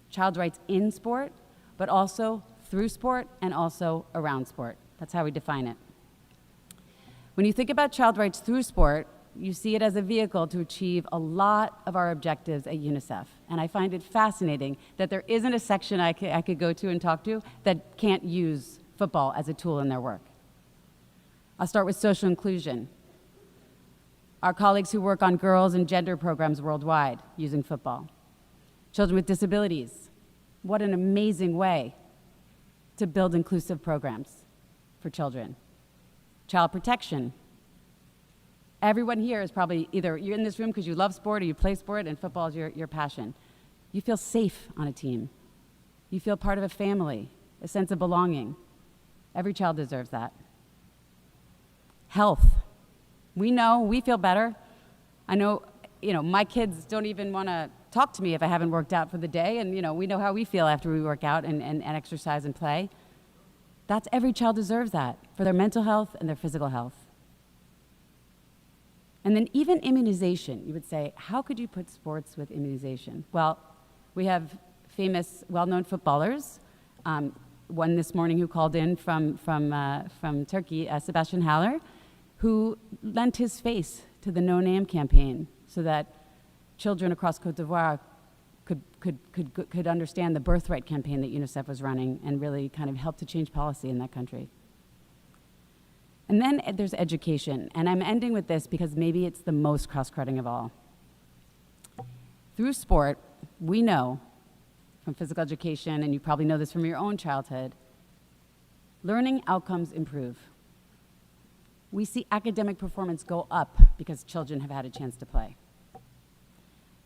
child rights in sport, but also through sport and also around sport. That's how we define it. When you think about child rights through sport, you see it as a vehicle to achieve a lot of our objectives at UNICEF. And I find it fascinating that there isn't a section I could go to and talk to that can't use football as a tool in their work. I'll start with social inclusion. Our colleagues who work on girls and gender programs worldwide using football. Children with disabilities. What an amazing way to build inclusive programs for children. Child protection. Everyone here is probably either you're in this room because you love sport or you play sport and football is your passion. You feel safe on a team. You feel part of a family, a sense of belonging. Every child deserves that. Health. We know, we feel better. I know, my kids don't even want to talk to me if I haven't worked out for the day, and we know how we feel after we work out and exercise and play. That's every child deserves that for their mental health and their physical health. And then even immunization, you would say, how could you put sports with immunization? Well, we have famous, well-known footballers. One this morning who called in from Turkey, Sebastian Haller, who lent his face to the No Name campaign so that children across Côte d'Ivoire could understand the birthright campaign that UNICEF was running and really kind of help to change policy in that country. And then there's education, and I'm ending with this because maybe it's the most cross-cutting of all. Through sport, we know from physical education, and you probably know this from your own childhood, learning outcomes improve. We see academic performance go up because children have had a chance to play.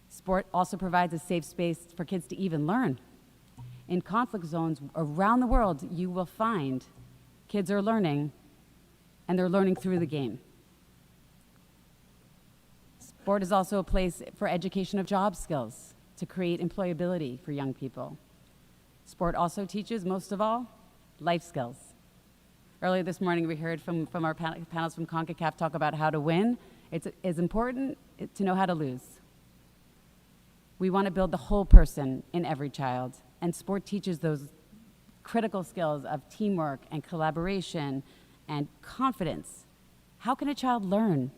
Sport also provides a safe space for kids to even learn. In conflict zones around the world, you will find kids are learning, and they're learning through the game. Sport is also a place for education of job skills to create employability for young people. Sport also teaches, most of all, life skills. Earlier this morning, we heard from our panelists from CONCACAF talk about how to win. It's important to know how to lose. We want to build the whole person in every child, and sport teaches those critical skills of teamwork and collaboration and confidence. How can a child learn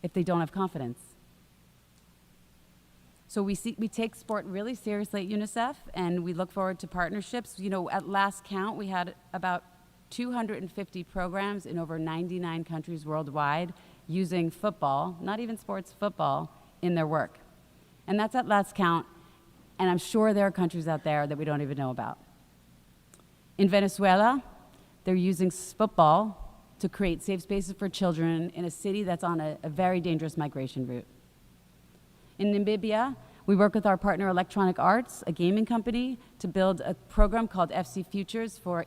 if they don't have confidence? So we take sport really seriously at UNICEF, and we look forward to partnerships. At last count, we had about 250 programs in over 99 countries worldwide using football, not even sports, football, in their work. And that's at last count, and I'm sure there are countries out there that we don't even know about. In Venezuela, they're using football to create safe spaces for children in a city that's on a very dangerous migration route. In Namibia, we work with our partner Electronic Arts, a gaming company, to build a program called FC Futures for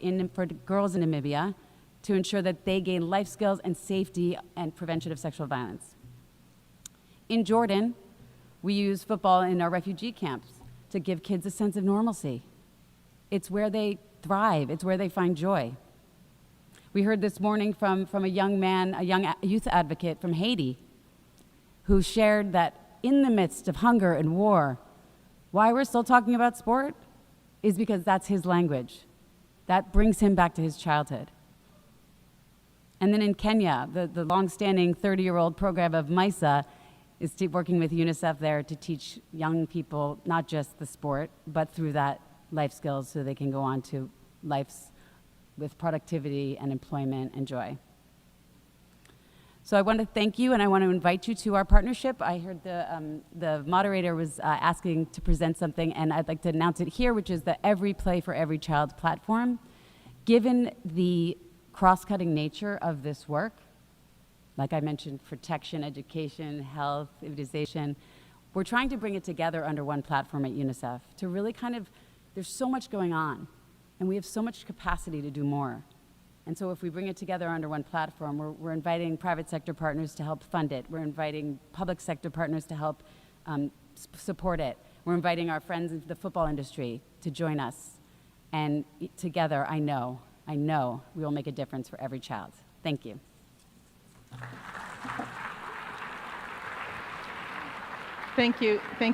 girls in Namibia to ensure that they gain life skills and safety and prevention of sexual violence. In Jordan, we use football in our refugee camps to give kids a sense of normalcy. It's where they thrive. It's where they find joy. We heard this morning from a young man, a young youth advocate from Haiti, who shared that in the midst of hunger and war, why we're still talking about sport is because that's his language. That brings him back to his childhood. And then in Kenya, the long-standing 30-year-old program of MISA is working with UNICEF there to teach young people not just the sport, but through that life skills so they can go on to lives with productivity and employment and joy. So I want to thank you, and I want to invite you to our partnership. I heard the moderator was asking to present something, and I'd like to announce it here, which is the Every Play for Every Child platform. Given the cross-cutting nature of this work, like I mentioned, protection, education, health, immunization, we're trying to bring it together under one platform at UNICEF to really there's so much going on, and we have so much capacity to do more. And so if we bring it together under one platform, we're inviting private sector partners to help fund it. We're inviting public sector partners to help support it. We're inviting our friends in the football industry to join us. And together, I know we will make a difference for every child. Thank you.
Thank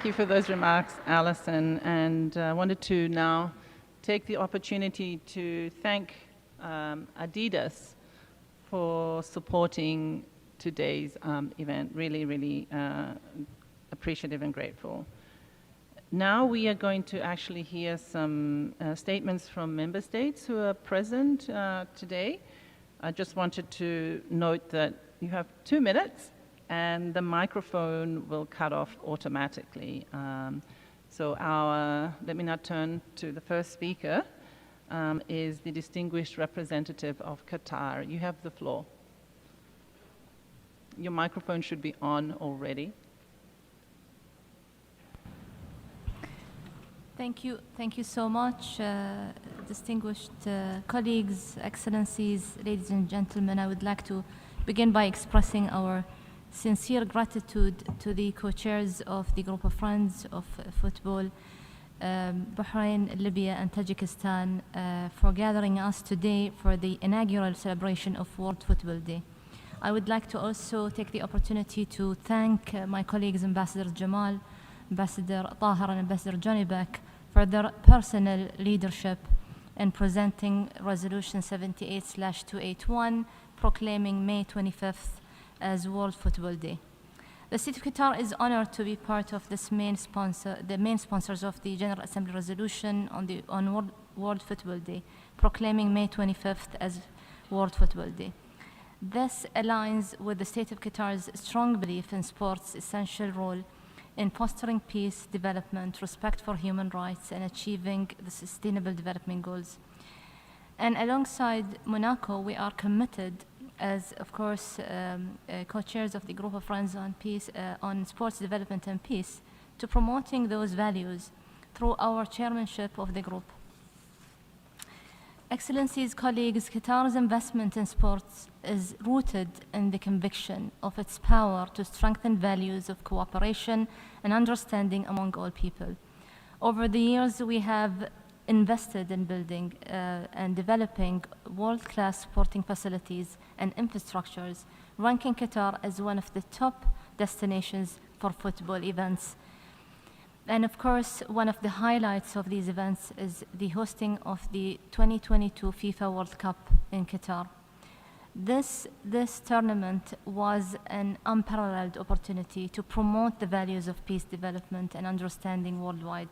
you for those remarks, Alison. And I wanted to now take the opportunity to thank Adidas for supporting today's event. Really, really appreciative and grateful. Now we are going to actually hear some statements from member states who are present today. I just wanted to note that you have 2 minutes and the microphone will cut off automatically. Let me now turn to the first speaker, is the distinguished representative of Qatar. You have the floor. Your microphone should be on already.
Thank you so much, distinguished colleagues, excellencies, ladies and gentlemen. I would like to begin by expressing our sincere gratitude to the co-chairs of the Group of Friends of Football, Bahrain, Libya, and Tajikistan for gathering us today for the inaugural celebration of World Football Day. I would like to also take the opportunity to thank my colleagues, Ambassador Jamal, Ambassador Tahir, and Ambassador Johnny Beck for their personal leadership in presenting Resolution 78/281, proclaiming May 25th as World Football Day. The State of Qatar is honored to be part of the main sponsors of the General Assembly resolution on World Football Day, proclaiming May 25th as World Football Day. This aligns with the State of Qatar's strong belief in sports' essential role in fostering peace, development, respect for human rights, and achieving the Sustainable Development Goals. And alongside Monaco, we are committed, as of course co-chairs of the Group of Friends on Peace, on Sports Development and Peace, to promoting those values through our chairmanship of the group. Excellencies, colleagues, Qatar's investment in sports is rooted in the conviction of its power to strengthen values of cooperation and understanding among all people. Over the years, we have invested in building and developing world-class sporting facilities and infrastructures, ranking Qatar as one of the top destinations for football events. And of course, one of the highlights of these events is the hosting of the 2022 FIFA World Cup in Qatar. This tournament was an unparalleled opportunity to promote the values of peace, development, and understanding worldwide.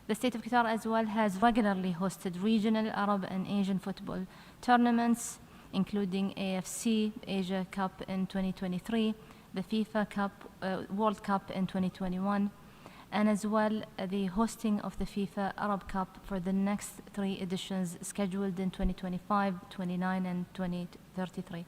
The State of Qatar as well has regularly hosted regional Arab and Asian football tournaments, including AFC Asia Cup in 2023, the FIFA World Cup in 2021, and as well the hosting of the FIFA Arab Cup for the next 3 editions scheduled in 2025, 29, and 2033.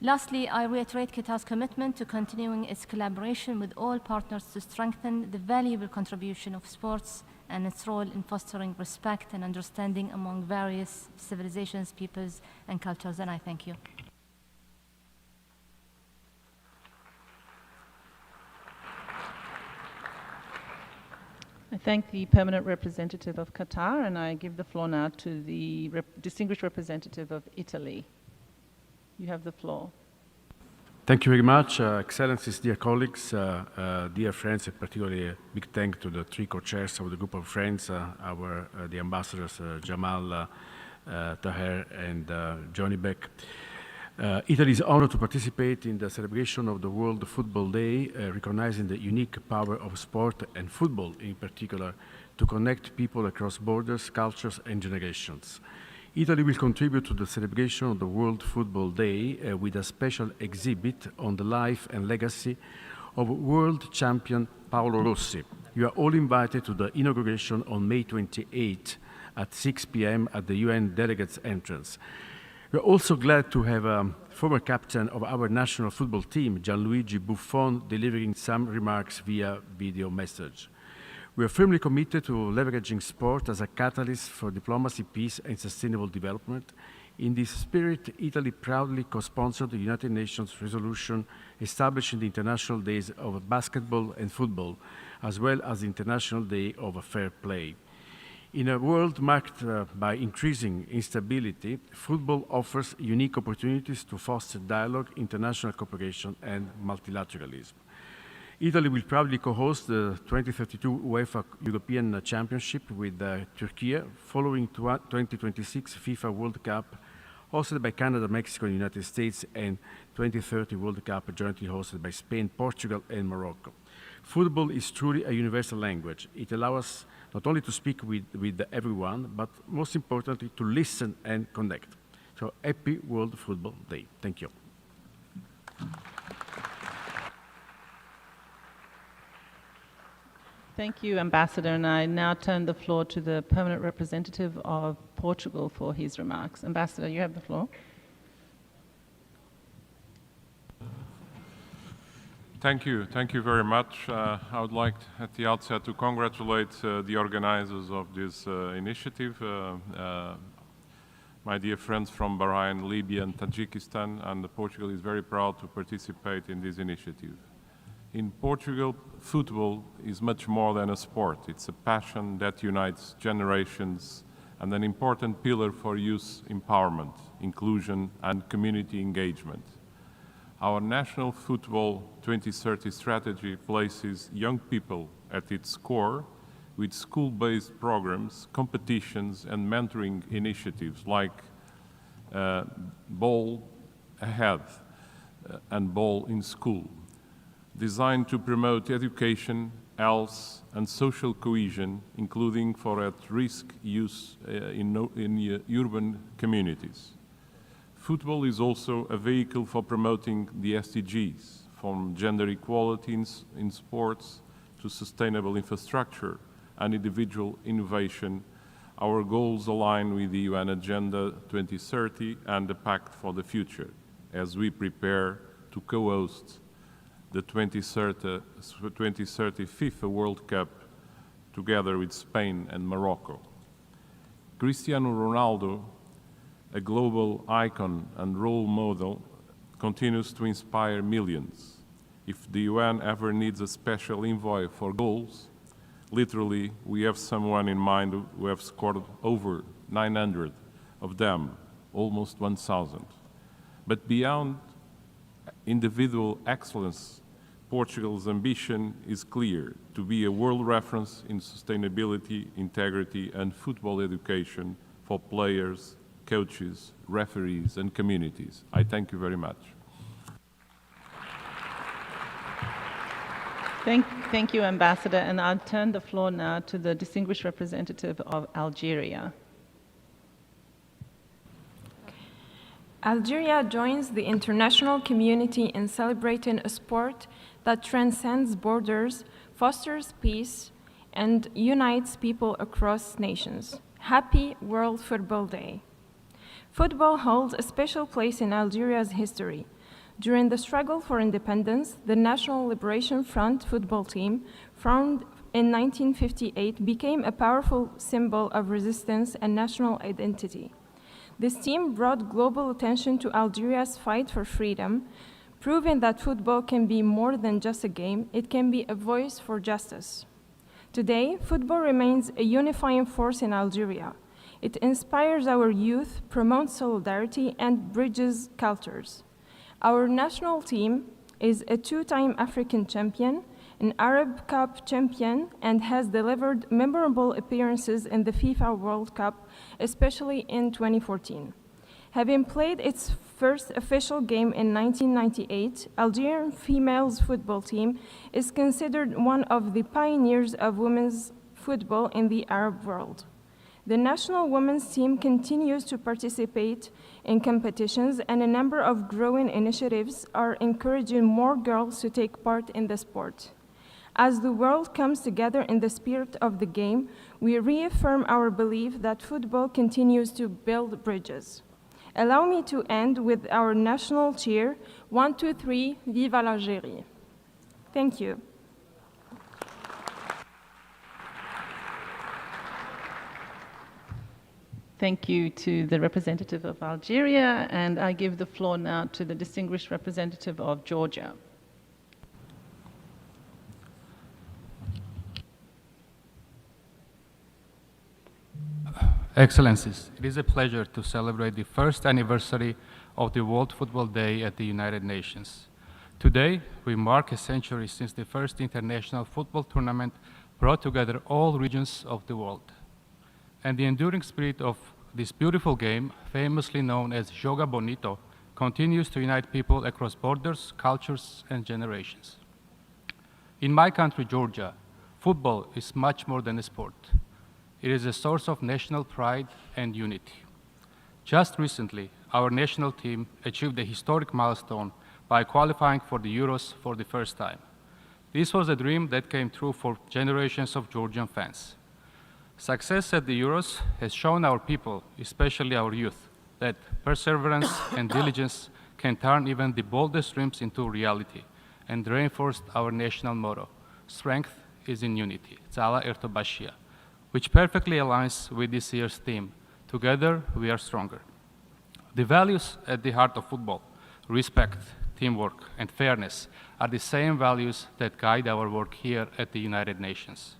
Lastly, I reiterate Qatar's commitment to continuing its collaboration with all partners to strengthen the valuable contribution of sports and its role in fostering respect and understanding among various civilizations, peoples, and cultures, and I thank you.
I thank the permanent representative of Qatar, and I give the floor now to the distinguished representative of Italy. You have the floor.
Thank you very much, Excellencies, dear colleagues, dear friends, and particularly a big thank to the 3 co-chairs of the Group of Friends, the ambassadors Jamal, Taher, and Johnny Beck. Italy is honored to participate in the celebration of the World Football Day, recognizing the unique power of sport and football in particular to connect people across borders, cultures, and generations. Italy will contribute to the celebration of the World Football Day with a special exhibit on the life and legacy of world champion Paolo Rossi. You are all invited to the inauguration on May 28 at 6 p.m. at the UN delegates entrance. We're also glad to have a former captain of our national football team, Gianluigi Buffon, delivering some remarks via video message. We are firmly committed to leveraging sport as a catalyst for diplomacy, peace, and sustainable development. In this spirit, Italy proudly co-sponsored the United Nations resolution establishing the International Days of Basketball and Football, as well as the International Day of Fair Play. In a world marked by increasing instability, football offers unique opportunities to foster dialogue, international cooperation, and multilateralism. Italy will proudly co-host the 2032 UEFA European Championship with Turkey, following 2026 FIFA World Cup hosted by Canada, Mexico, and the United States, and 2030 World Cup jointly hosted by Spain, Portugal, and Morocco. Football is truly a universal language. It allows us not only to speak with everyone, but most importantly, to listen and connect. So happy World Football Day. Thank you.
Thank you, Ambassador, and I now turn the floor to the permanent representative of Portugal for his remarks. Ambassador, you have the floor.
Thank you very much. I would like at the outset to congratulate the organizers of this initiative, my dear friends from Bahrain, Libya, and Tajikistan, and Portugal is very proud to participate in this initiative. In Portugal, football is much more than a sport. It's a passion that unites generations and an important pillar for youth empowerment, inclusion, and community engagement. Our National Football 2030 strategy places young people at its core with school-based programs, competitions, and mentoring initiatives like Ball Ahead and Ball in School, designed to promote education, health, and social cohesion, including for at-risk youth in urban communities. Football is also a vehicle for promoting the SDGs, from gender equality in sports to sustainable infrastructure and individual innovation. Our goals align with the UN Agenda 2030 and the Pact for the Future as we prepare to co-host the 2030 FIFA World Cup together with Spain and Morocco. Cristiano Ronaldo, a global icon and role model, continues to inspire millions. If the UN ever needs a special envoy for goals, literally, we have someone in mind who have scored over 900 of them, almost 1,000. But beyond individual excellence, Portugal's ambition is clear: to be a world reference in sustainability, integrity, and football education for players, coaches, referees, and communities. I thank you very much.
Thank you, Ambassador, and I'll turn the floor now to the distinguished representative of Algeria.
Algeria joins the international community in celebrating a sport that transcends borders, fosters peace, and unites people across nations. Happy World Football Day. Football holds a special place in Algeria's history. During the struggle for independence, the National Liberation Front football team, formed in 1958, became a powerful symbol of resistance and national identity. This team brought global attention to Algeria's fight for freedom, proving that football can be more than just a game, it can be a voice for justice. Today, football remains a unifying force in Algeria. It inspires our youth, promotes solidarity, and bridges cultures. Our national team is a two-time African champion, an Arab Cup champion, and has delivered memorable appearances in the FIFA World Cup, especially in 2014. Having played its first official game in 1998, Algerian females football team is considered one of the pioneers of women's football in the Arab world. The national women's team continues to participate in competitions, and a number of growing initiatives are encouraging more girls to take part in the sport. As the world comes together in the spirit of the game, we reaffirm our belief that football continues to build bridges. Allow me to end with our national cheer, 1, 2, 3, Viva l'Algérie. Thank you.
Thank you to the representative of Algeria, and I give the floor now to the distinguished representative of Georgia.
Excellencies, it is a pleasure to celebrate the first anniversary of the World Football Day at the United Nations. Today, we mark a century since the first international football tournament brought together all regions of the world. And the enduring spirit of this beautiful game, famously known as Joga Bonito, continues to unite people across borders, cultures, and generations. In my country, Georgia, football is much more than a sport. It is a source of national pride and unity. Just recently, our national team achieved a historic milestone by qualifying for the Euros for the first time. This was a dream that came true for generations of Georgian fans. Success at the Euros has shown our people, especially our youth, that perseverance and diligence can turn even the boldest dreams into reality, and reinforced our national motto, strength is in unity, Tsala Ertobashia, which perfectly aligns with this year's theme, together we are stronger. The values at the heart of football, respect, teamwork, and fairness, are the same values that guide our work here at the United Nations.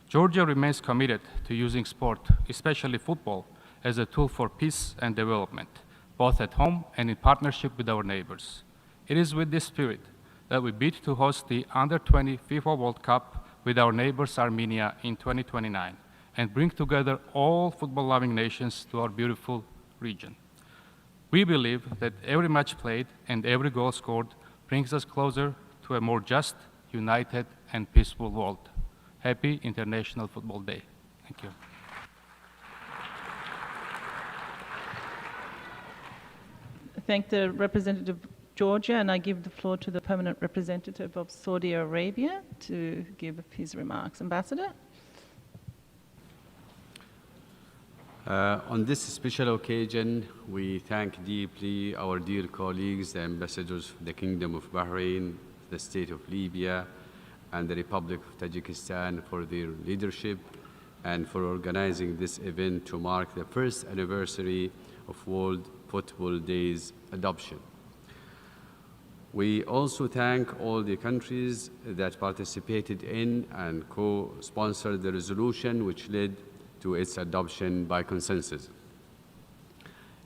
Georgia remains committed to using sport, especially football, as a tool for peace and development, both at home and in partnership with our neighbors. It is with this spirit that we bid to host the Under-20 FIFA World Cup with our neighbors Armenia in 2029 and bring together all football-loving nations to our beautiful region. We believe that every match played and every goal scored brings us closer to a more just, united, and peaceful world. Happy International Football Day. Thank you.
Thank the representative of Georgia, and I give the floor to the permanent representative of Saudi Arabia to give his remarks. Ambassador?
On this special occasion, we thank deeply our dear colleagues, the ambassadors of the Kingdom of Bahrain, the State of Libya, and the Republic of Tajikistan for their leadership and for organizing this event to mark the first anniversary of World Football Day's adoption. We also thank all the countries that participated in and co-sponsored the resolution which led to its adoption by consensus.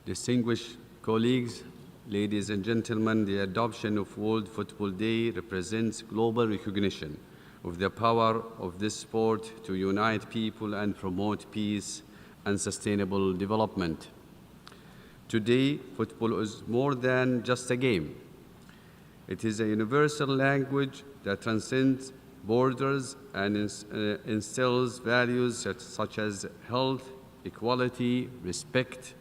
Distinguished colleagues, ladies and gentlemen, the adoption of World Football Day represents global recognition of the power of this sport to unite people and promote peace and sustainable development. Today, football is more than just a game. It is a universal language that transcends borders and instills values such as health, equality, respect,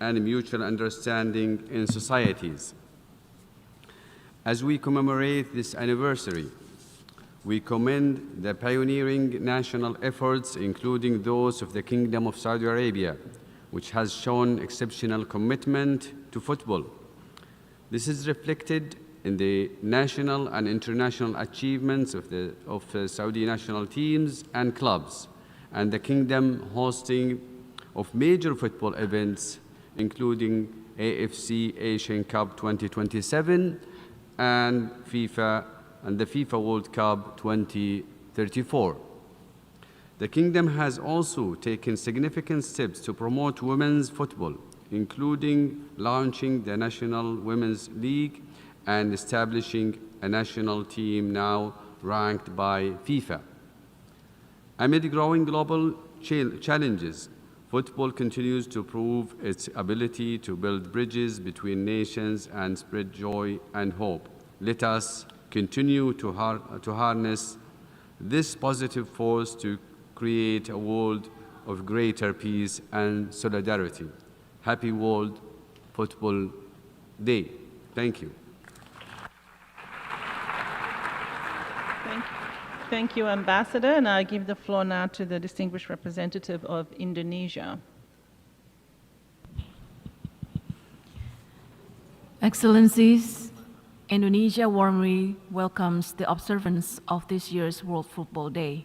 and mutual understanding in societies. As we commemorate this anniversary, we commend the pioneering national efforts, including those of the Kingdom of Saudi Arabia, which has shown exceptional commitment to football. This is reflected in the national and international achievements of the Saudi national teams and clubs, and the Kingdom hosting of major football events, including AFC Asian Cup 2027 and the FIFA World Cup 2034. The Kingdom has also taken significant steps to promote women's football, including launching the National Women's League and establishing a national team now ranked by FIFA. Amid growing global challenges, football continues to prove its ability to build bridges between nations and spread joy and hope. Let us continue to harness this positive force to create a world of greater peace and solidarity. Happy World Football Day. Thank you.
Thank you, Ambassador, and I give the floor now to the distinguished representative of Indonesia.
Excellencies, Indonesia warmly welcomes the observance of this year's World Football Day,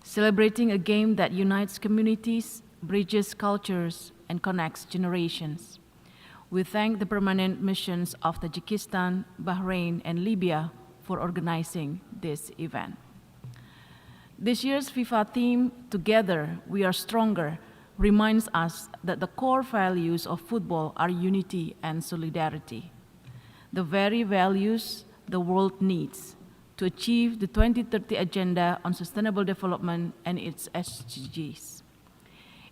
celebrating a game that unites communities, bridges cultures, and connects generations. We thank the permanent missions of Tajikistan, Bahrain, and Libya for organizing this event. This year's FIFA theme, Together We Are Stronger, reminds us that the core values of football are unity and solidarity, the very values the world needs to achieve the 2030 Agenda on Sustainable Development and its SDGs.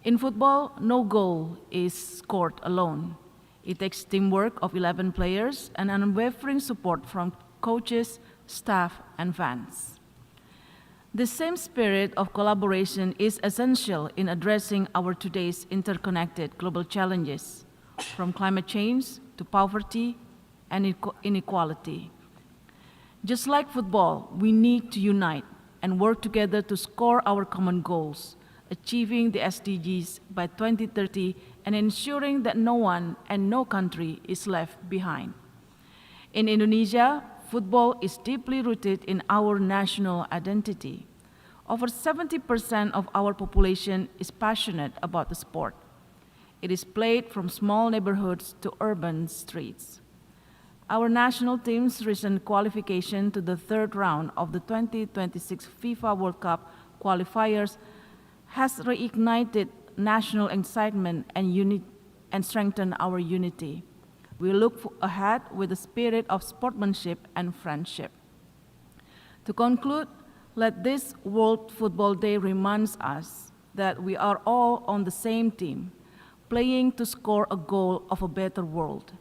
In football, no goal is scored alone. It takes teamwork of 11 players and unwavering support from coaches, staff, and fans. The same spirit of collaboration is essential in addressing our today's interconnected global challenges, from climate change to poverty and inequality. Just like football, we need to unite and work together to score our common goals, achieving the SDGs by 2030 and ensuring that no one and no country is left behind. In Indonesia, football is deeply rooted in our national identity. Over 70% of our population is passionate about the sport. It is played from small neighborhoods to urban streets. Our national team's recent qualification to the third round of the 2026 FIFA World Cup qualifiers has reignited national excitement and strengthened our unity. We look ahead with a spirit of sportsmanship and friendship. To conclude, let this World Football Day remind us that we are all on the same team, playing to score a goal of a better world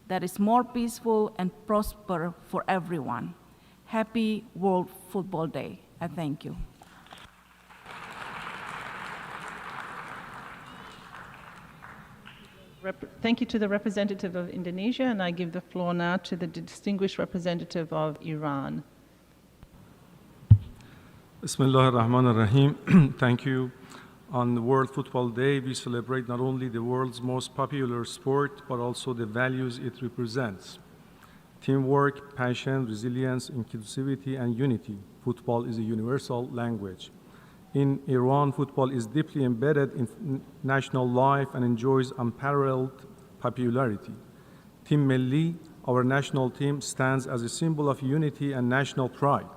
that is more peaceful and prosper for everyone. Happy World Football Day, and thank you.
Thank you to the representative of Indonesia, and I give the floor now to the distinguished representative of Iran.
Bismillah ar-Rahman ar-Rahim. Thank you. On the World Football Day, we celebrate not only the world's most popular sport, but also the values it represents. Teamwork, passion, resilience, inclusivity, and unity. Football is a universal language. In Iran, football is deeply embedded in national life and enjoys unparalleled popularity. Team Melli, our national team, stands as a symbol of unity and national pride.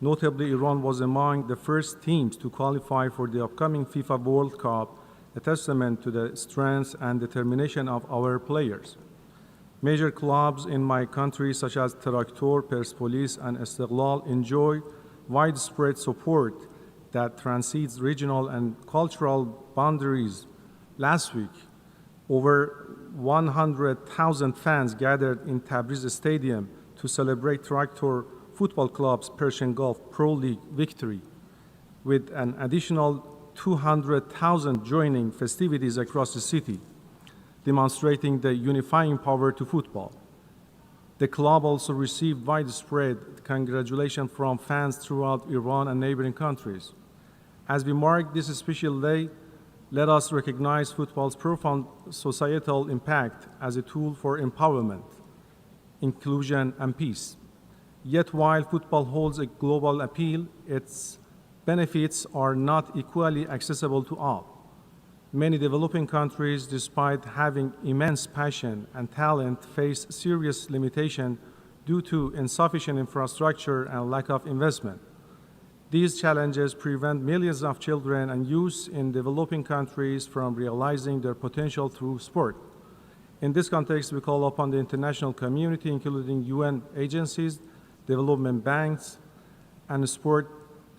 Notably, Iran was among the first teams to qualify for the upcoming FIFA World Cup, a testament to the strength and determination of our players. Major clubs in my country, such as Traktor, Persepolis, and Istiqlal, enjoy widespread support that transcends regional and cultural boundaries. Last week, over 100,000 fans gathered in Tabriz Stadium to celebrate Traktor Football Club's Persian Gulf Pro League victory, with an additional 200,000 joining festivities across the city, demonstrating the unifying power to football. The club also received widespread congratulations from fans throughout Iran and neighboring countries. As we mark this special day, let us recognize football's profound societal impact as a tool for empowerment, inclusion, and peace. Yet while football holds a global appeal, its benefits are not equally accessible to all. Many developing countries, despite having immense passion and talent, face serious limitation due to insufficient infrastructure and lack of investment. These challenges prevent millions of children and youth in developing countries from realizing their potential through sport. In this context, we call upon the international community, including UN agencies, development banks, and sport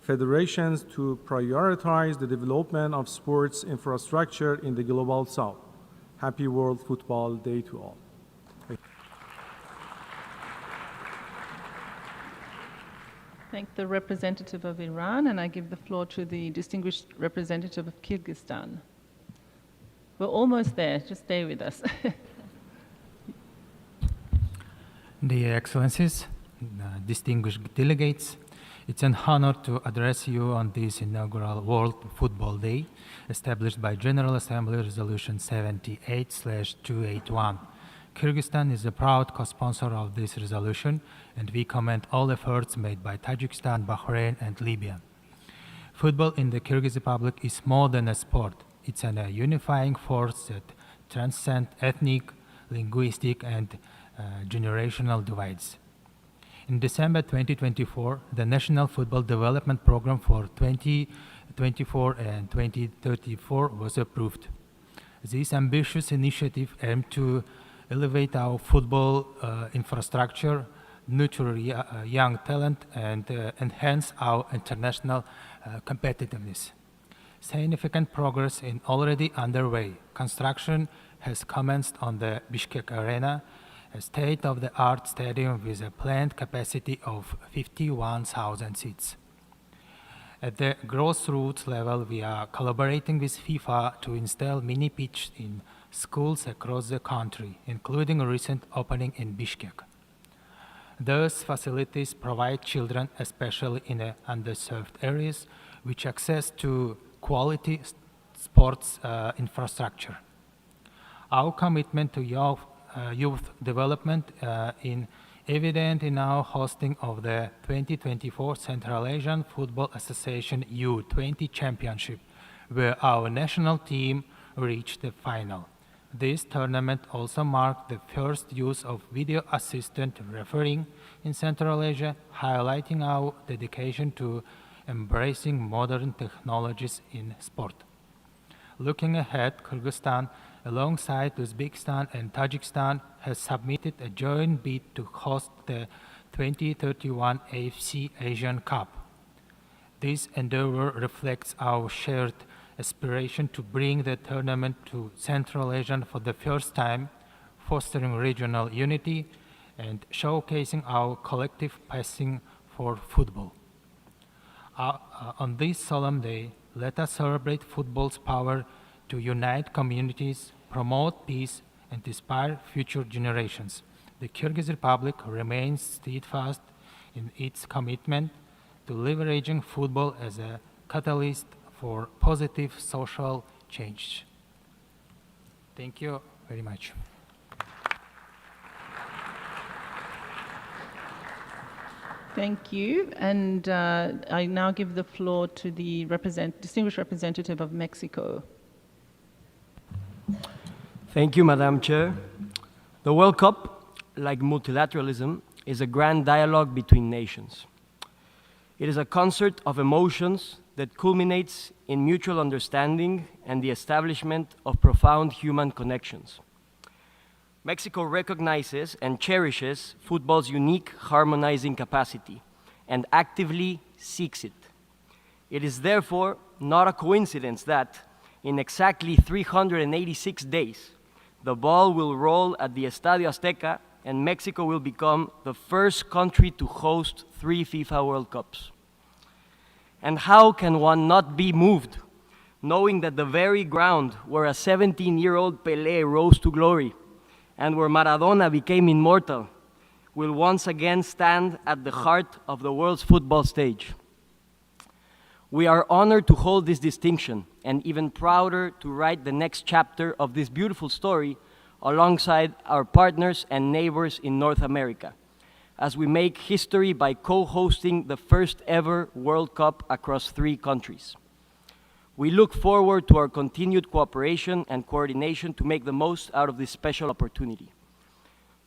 federations, to prioritize the development of sports infrastructure in the global south. Happy World Football Day to all.
Thank the representative of Iran, and I give the floor to the distinguished representative of Kyrgyzstan. We're almost there, just stay with us.
Dear Excellencies, distinguished delegates, it's an honor to address you on this inaugural World Football Day, established by General Assembly Resolution 78/281. Kyrgyzstan is a proud co-sponsor of this resolution, and we commend all efforts made by Tajikistan, Bahrain, and Libya. Football in the Kyrgyz Republic is more than a sport. It's a unifying force that transcends ethnic, linguistic, and generational divides. In December 2024, the National Football Development Program for 2024 and 2034 was approved. This ambitious initiative aimed to elevate our football infrastructure, nurture young talent, and enhance our international competitiveness. Significant progress is already underway. Construction has commenced on the Bishkek Arena, a state-of-the-art stadium with a planned capacity of 51,000 seats. At the grassroots level, we are collaborating with FIFA to install mini-pitch in schools across the country, including a recent opening in Bishkek. Those facilities provide children, especially in the underserved areas, with access to quality sports infrastructure. Our commitment to youth development is evident in our hosting of the 2024 Central Asian Football Association U20 Championship, where our national team reached the final. This tournament also marked the first use of video assistant refereeing in Central Asia, highlighting our dedication to embracing modern technologies in sport. Looking ahead, Kyrgyzstan, alongside Uzbekistan and Tajikistan, has submitted a joint bid to host the 2031 AFC Asian Cup. This endeavor reflects our shared aspiration to bring the tournament to Central Asia for the first time, fostering regional unity and showcasing our collective passion for football. On this solemn day, let us celebrate football's power to unite communities, promote peace, and inspire future generations. The Kyrgyz Republic remains steadfast in its commitment to leveraging football as a catalyst for positive social change. Thank you very much.
Thank you. And I now give the floor to the distinguished representative of Mexico.
Thank you, Madam Chair. The World Cup, like multilateralism, is a grand dialogue between nations. It is a concert of emotions that culminates in mutual understanding and the establishment of profound human connections. Mexico recognizes and cherishes football's unique harmonizing capacity and actively seeks it. It is therefore not a coincidence that, in exactly 386 days, the ball will roll at the Estadio Azteca and Mexico will become the first country to host 3 FIFA World Cups. And how can one not be moved, knowing that the very ground where a 17-year-old Pelé rose to glory and where Maradona became immortal will once again stand at the heart of the world's football stage? We are honored to hold this distinction and even prouder to write the next chapter of this beautiful story alongside our partners and neighbors in North America, as we make history by co-hosting the first ever World Cup across 3 countries. We look forward to our continued cooperation and coordination to make the most out of this special opportunity.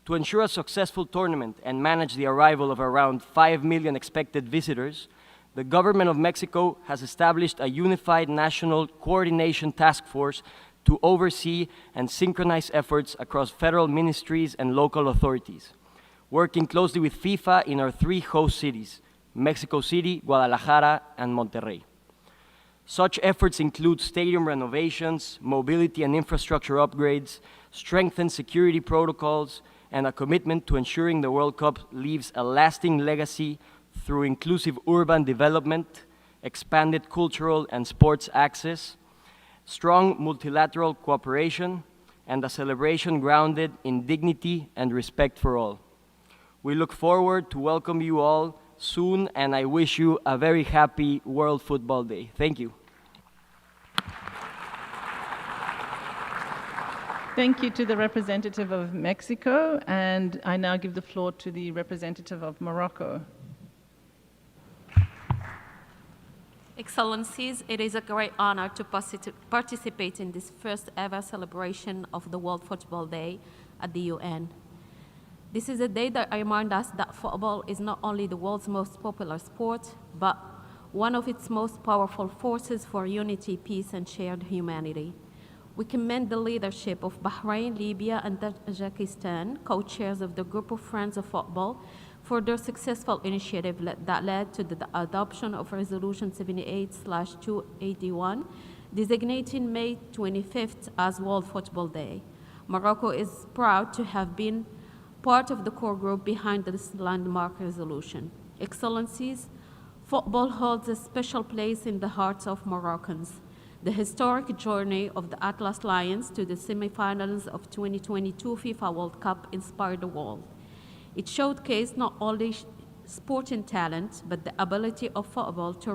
To ensure a successful tournament and manage the arrival of around 5 million expected visitors, the government of Mexico has established a unified national coordination task force to oversee and synchronize efforts across federal ministries and local authorities, working closely with FIFA in our 3 host cities, Mexico City, Guadalajara, and Monterrey. Such efforts include stadium renovations, mobility and infrastructure upgrades, strengthened security protocols, and a commitment to ensuring the World Cup leaves a lasting legacy through inclusive urban development, expanded cultural and sports access, strong multilateral cooperation, and a celebration grounded in dignity and respect for all. We look forward to welcome you all soon, and I wish you a very happy World Football Day. Thank you.
Thank you to the representative of Mexico, and I now give the floor to the representative of Morocco.
Excellencies, it is a great honor to participate in this first ever celebration of the World Football Day at the UN. This is a day that reminds us that football is not only the world's most popular sport, but one of its most powerful forces for unity, peace, and shared humanity. We commend the leadership of Bahrain, Libya, and Tajikistan, co-chairs of the Group of Friends of Football, further successful initiative that led to the adoption of Resolution 78/281, designating May 25th as World Football Day. Morocco is proud to have been part of the core group behind this landmark resolution. Excellencies, football holds a special place in the hearts of Moroccans. The historic journey of the Atlas Lions to the semifinals of 2022 FIFA World Cup inspired the world. It showcased not only sporting talent, but the ability of football to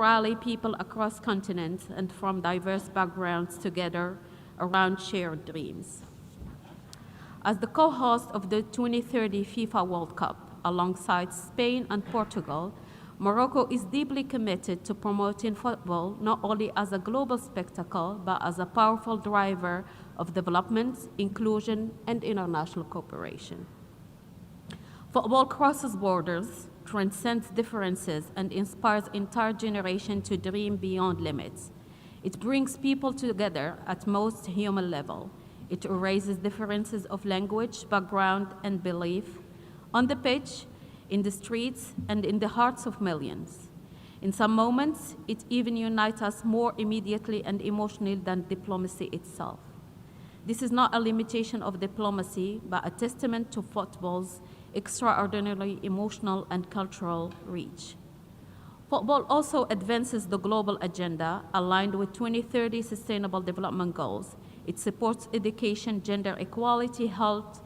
rally people across continents and from diverse backgrounds together around shared dreams. As the co-host of the 2030 FIFA World Cup, alongside Spain and Portugal, Morocco is deeply committed to promoting football not only as a global spectacle, but as a powerful driver of development, inclusion, and international cooperation. Football crosses borders, transcends differences, and inspires entire generations to dream beyond limits. It brings people together at most human level. It erases differences of language, background, and belief on the pitch, in the streets, and in the hearts of millions. In some moments, it even unites us more immediately and emotionally than diplomacy itself. This is not a limitation of diplomacy, but a testament to football's extraordinarily emotional and cultural reach. Football also advances the global agenda aligned with 2030 Sustainable Development Goals. It supports education, gender equality, health,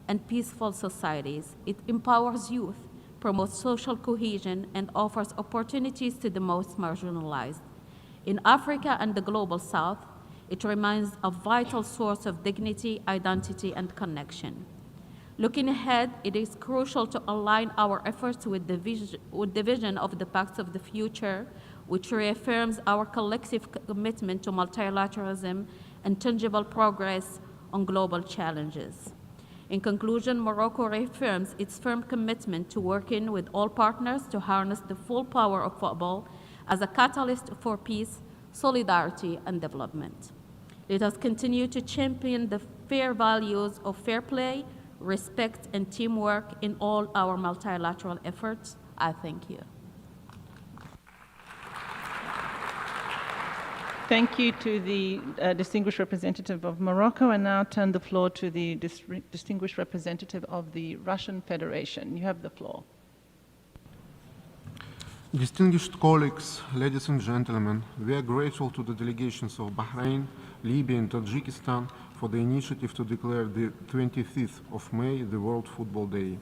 and peaceful societies. It empowers youth, promotes social cohesion, and offers opportunities to the most marginalized. In Africa and the Global South, it remains a vital source of dignity, identity, and connection. Looking ahead, it is crucial to align our efforts with the vision of the Pact of the Future, which reaffirms our collective commitment to multilateralism and tangible progress on global challenges. In conclusion, Morocco reaffirms its firm commitment to working with all partners to harness the full power of football as a catalyst for peace, solidarity, and development. Let us continue to champion the fair values of fair play, respect, and teamwork in all our multilateral efforts. I thank you.
Thank you to the distinguished representative of Morocco, and now turn the floor to the distinguished representative of the Russian Federation. You have the floor.
Distinguished colleagues, ladies and gentlemen, we are grateful to the delegations of Bahrain, Libya, and Tajikistan for the initiative to declare the 25th of May the World Football Day.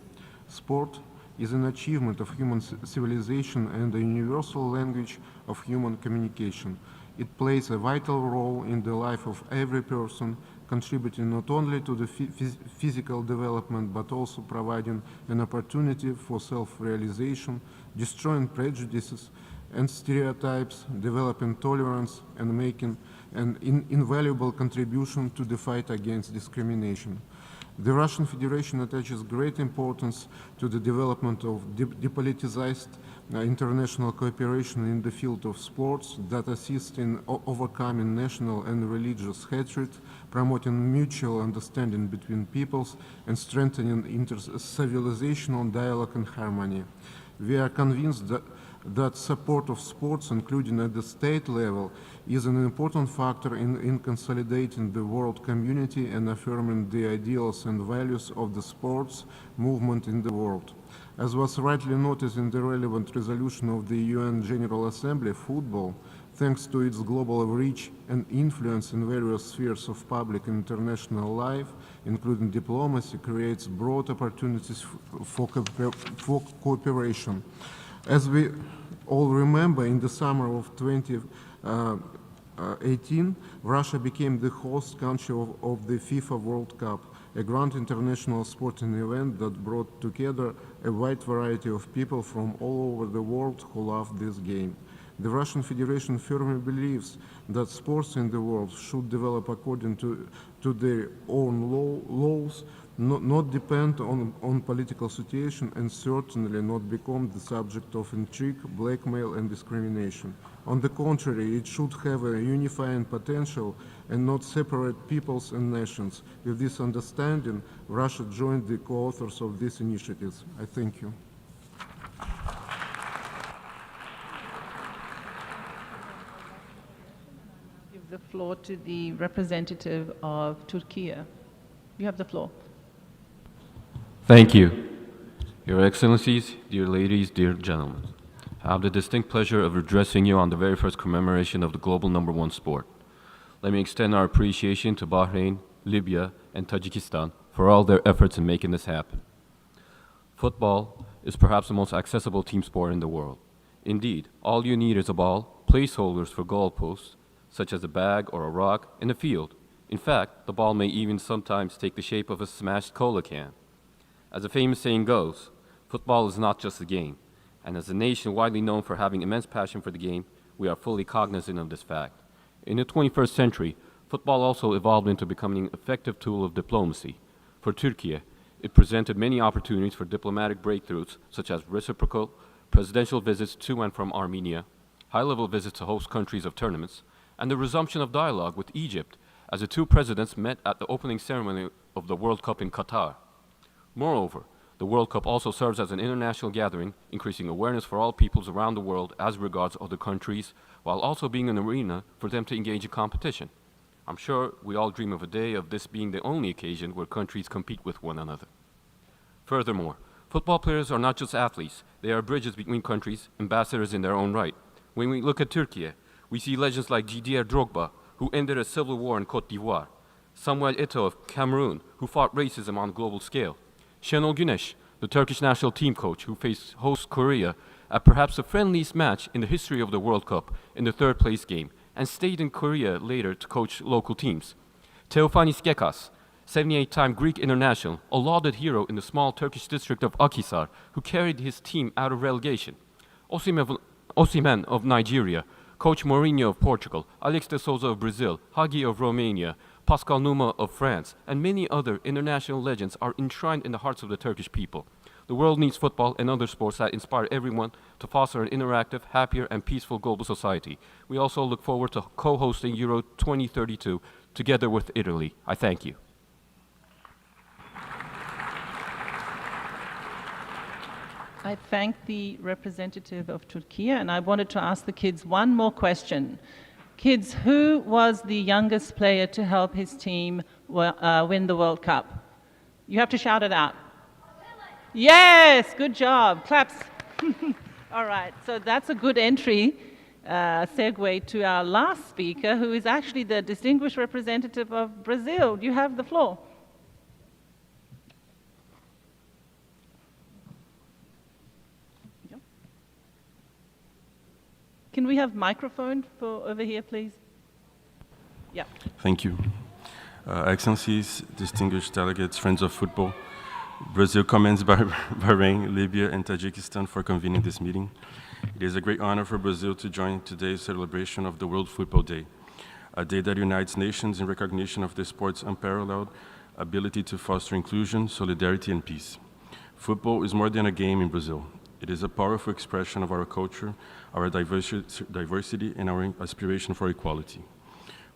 Sport is an achievement of human civilization and a universal language of human communication. It plays a vital role in the life of every person, contributing not only to the physical development, but also providing an opportunity for self-realization, destroying prejudices and stereotypes, developing tolerance, and making an invaluable contribution to the fight against discrimination. The Russian Federation attaches great importance to the development of depoliticized international cooperation in the field of sports that assist in overcoming national and religious hatred, promoting mutual understanding between peoples, and strengthening inter-civilizational dialogue and harmony. We are convinced that support of sports, including at the state level, is an important factor in consolidating the world community and affirming the ideals and values of the sports movement in the world. As was rightly noted in the relevant resolution of the UN General Assembly, football, thanks to its global reach and influence in various spheres of public and international life, including diplomacy, creates broad opportunities for cooperation. As we all remember, in the summer of 2018, Russia became the host country of the FIFA World Cup, a grand international sporting event that brought together a wide variety of people from all over the world who love this game. The Russian Federation firmly believes that sports in the world should develop according to their own laws, not depend on political situation, and certainly not become the subject of intrigue, blackmail, and discrimination. On the contrary, it should have a unifying potential and not separate peoples and nations. With this understanding, Russia joined the co-authors of these initiatives. I thank you.
Give the floor to the representative of Turkey. You have the floor.
Thank you. Your Excellencies, dear ladies, dear gentlemen. I have the distinct pleasure of addressing you on the very first commemoration of the global #1 sport. Let me extend our appreciation to Bahrain, Libya, and Tajikistan for all their efforts in making this happen. Football is perhaps the most accessible team sport in the world. Indeed, all you need is a ball, placeholders for goalposts, such as a bag or a rock, in the field. In fact, the ball may even sometimes take the shape of a smashed cola can. As the famous saying goes, football is not just a game, and as a nation widely known for having immense passion for the game, we are fully cognizant of this fact. In the 21st century, football also evolved into becoming an effective tool of diplomacy. For Turkey, it presented many opportunities for diplomatic breakthroughs, such as reciprocal presidential visits to and from Armenia, high-level visits to host countries of tournaments, and the resumption of dialogue with Egypt as the two presidents met at the opening ceremony of the World Cup in Qatar. Moreover, the World Cup also serves as an international gathering, increasing awareness for all peoples around the world as regards other countries, while also being an arena for them to engage in competition. I'm sure we all dream of a day of this being the only occasion where countries compete with one another. Furthermore, football players are not just athletes, they are bridges between countries, ambassadors in their own right. When we look at Turkey, we see legends like Didier Drogba, who ended a civil war in Côte d'Ivoire, Samuel Eto'o of Cameroon, who fought racism on a global scale, Şenol Güneş, the Turkish national team coach who faced host Korea at perhaps the friendliest match in the history of the World Cup in the third-place game, and stayed in Korea later to coach local teams. Teofanis Gekas, 78-time Greek international, a lauded hero in the small Turkish district of Akhisar, who carried his team out of relegation. Osimhen of Nigeria, Coach Mourinho of Portugal, Alex de Souza of Brazil, Hagi of Romania, Pascal Nouma of France, and many other international legends are enshrined in the hearts of the Turkish people. The world needs football and other sports that inspire everyone to foster an interactive, happier, and peaceful global society. We also look forward to co-hosting Euro 2032 together with Italy. I thank you.
I thank the representative of Turkey, and I wanted to ask the kids one more question. Kids, who was the youngest player to help his team win the World Cup? You have to shout it out. Yes, good job. Claps. All right, so that's a good entry, segue to our last speaker, who is actually the distinguished representative of Brazil. You have the floor. Can we have microphone for over here, please? Yeah.
Thank you. Excellencies, distinguished delegates, friends of football, Brazil commends Bahrain, Libya, and Tajikistan for convening this meeting. It is a great honor for Brazil to join today's celebration of the World Football Day, a day that unites nations in recognition of the sport's unparalleled ability to foster inclusion, solidarity, and peace. Football is more than a game in Brazil. It is a powerful expression of our culture, our diversity, and our aspiration for equality.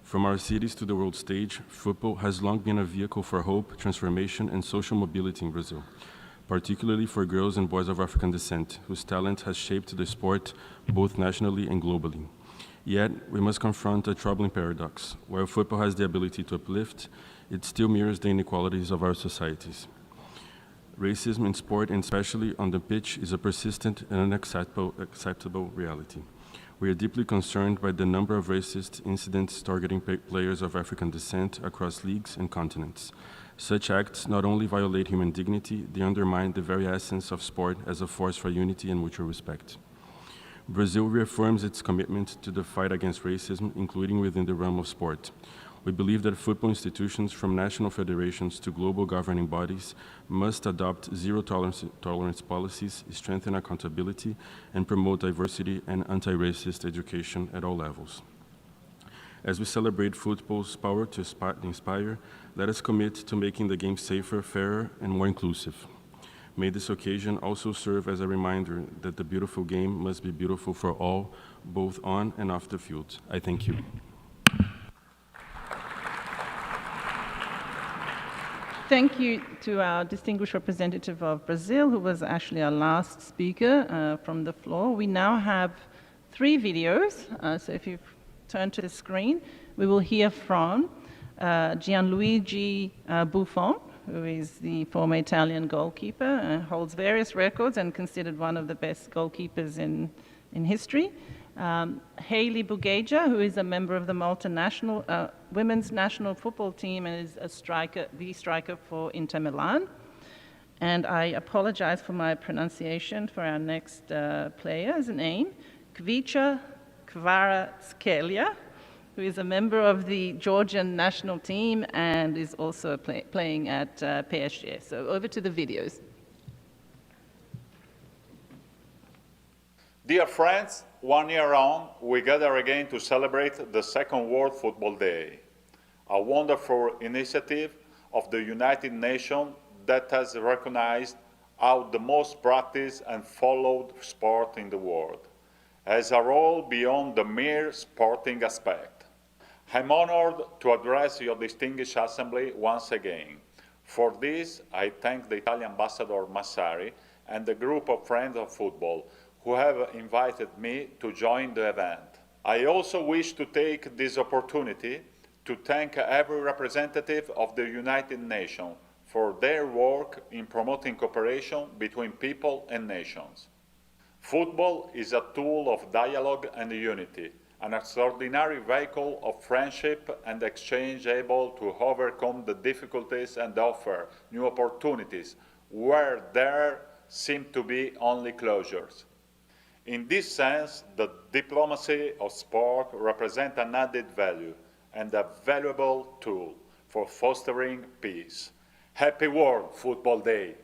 From our cities to the world stage, football has long been a vehicle for hope, transformation, and social mobility in Brazil, particularly for girls and boys of African descent, whose talent has shaped the sport both nationally and globally. Yet, we must confront a troubling paradox. While football has the ability to uplift, it still mirrors the inequalities of our societies. Racism in sport, and especially on the pitch, is a persistent and unacceptable reality. We are deeply concerned by the number of racist incidents targeting players of African descent across leagues and continents. Such acts not only violate human dignity, they undermine the very essence of sport as a force for unity and mutual respect. Brazil reaffirms its commitment to the fight against racism, including within the realm of sport. We believe that football institutions, from national federations to global governing bodies, must adopt zero-tolerance policies, strengthen accountability, and promote diversity and anti-racist education at all levels. As we celebrate football's power to inspire, Let us commit to making the game safer, fairer, and more inclusive. May this occasion also serve as a reminder that the beautiful game must be beautiful for all, both on and off the field. I thank you.
Thank you to our distinguished representative of Brazil, who was actually our last speaker from the floor. We now have 3 videos, so if you turn to the screen, we will hear from Gianluigi Buffon, who is the former Italian goalkeeper, holds various records and considered one of the best goalkeepers in history. Hayley Bugeja, who is a member of the Malta women's national football team and is a the striker for Inter Milan. And I apologize for my pronunciation for our next player's name, Kvicha Kvaratskhelia, who is a member of the Georgian national team and is also playing at PSG. So over to the videos.
Dear friends, 1 year on, we gather again to celebrate the second World Football Day, a wonderful initiative of the United Nations that has recognized how the most practiced and followed sport in the world has a role beyond the mere sporting aspect. I'm honored to address your distinguished assembly once again. For this, I thank the Italian ambassador Massari and the group of Friends of Football who have invited me to join the event. I also wish to take this opportunity to thank every representative of the United Nations for their work in promoting cooperation between people and nations. Football is a tool of dialogue and unity, an extraordinary vehicle of friendship and exchange able to overcome the difficulties and offer new opportunities where there seem to be only closures. In this sense, the diplomacy of sport represents an added value and a valuable tool for fostering peace. Happy World Football Day!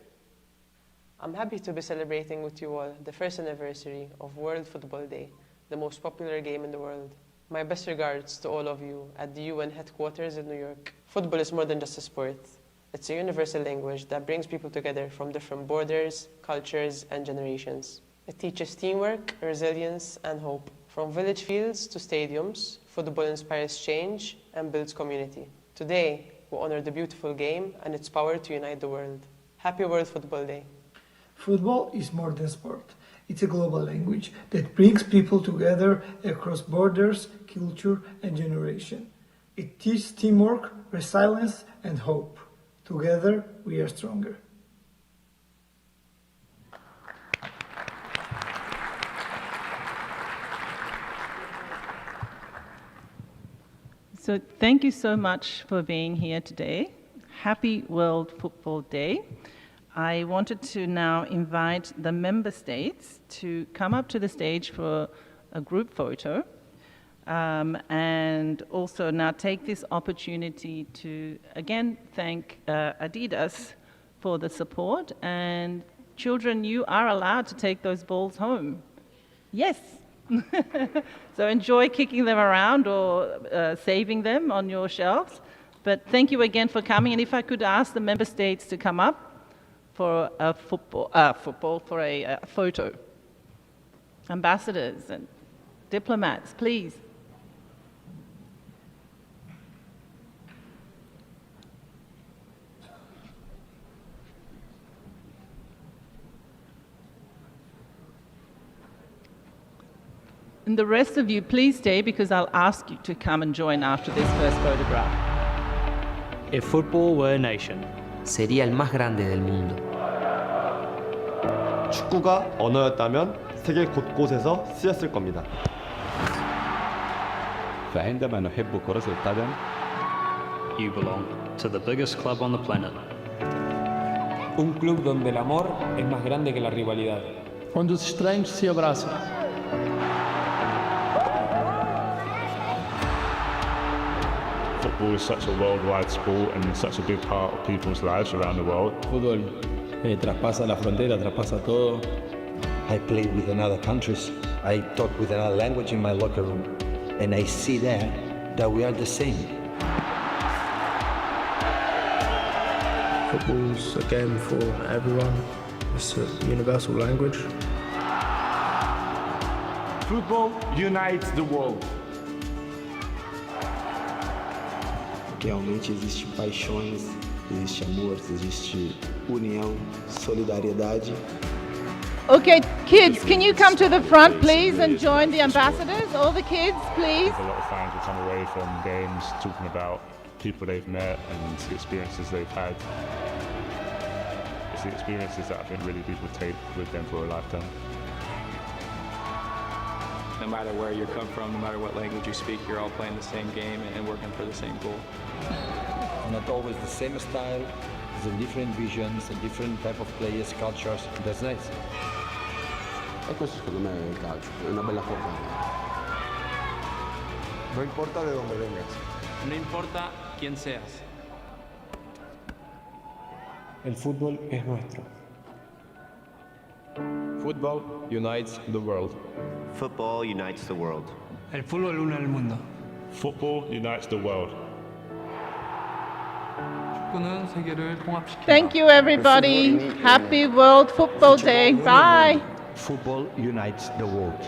I'm happy to be celebrating with you all the first anniversary of World Football Day, the most popular game in the world. My best regards to all of you at the UN headquarters in New York. Football is more than just a sport. It's a universal language that brings people together from different borders, cultures, and generations. It teaches teamwork, resilience, and hope. From village fields to stadiums, football inspires change and builds community. Today, we honor the beautiful game and its power to unite the world. Happy World Football Day.
Football is more than sport. It's a global language that brings people together across borders, culture, and generation. It teaches teamwork, resilience, and hope. Together, we are stronger.
So thank you so much for being here today. Happy World Football Day. I wanted to now invite the member states to come up to the stage for a group photo, and also now take this opportunity to again thank Adidas for the support. And children, you are allowed to take those balls home. Yes. So enjoy kicking them around or saving them on your shelves. But thank you again for coming. And if I could ask the member states to come up for a for a photo. Ambassadors and diplomats, please. And the rest of you, please stay, because I'll ask you to come and join after this first photograph.
If football were a nation,
sería el más grande del mundo.
축구가 언어였다면 세계 곳곳에서 쓰였을 겁니다.
فعندما نحب كرة القدم,
you belong to the biggest club on the planet.
Un club donde el amor es más grande que la rivalidad.
Onde os estranhos se abraçam.
Football is such a worldwide sport and such a big part of people's lives around the world.
Fútbol traspasa la frontera, traspasa todo.
I play with other countries. I talk with another language in my locker room, and I see that we are the same.
football's a game for everyone. It's a universal language.
Football unites the world.
Realmente existe paixões, existe amor, existe união, solidariedade.
Okay, kids, can you come to the front, please, and join the ambassadors? All the kids, please.
A lot of fans will come away from games talking about people they've met and the experiences they've had. It's the experiences that I think really people take with them for a lifetime.
No matter where you come from, no matter what language you speak, you're all playing the same game and working for the same goal.
Not always the same style, the different visions, the different type of players, cultures. That's nice.
E questo secondo me è il calcio, è una bella forma.
No importa de dónde vengas.
No importa quién seas.
El fútbol es nuestro.
Football unites the world.
Football unites the world.
El fútbol une el mundo.
Football unites the world.
Thank you, everybody. Happy World Football Day. Bye.
Football unites the world.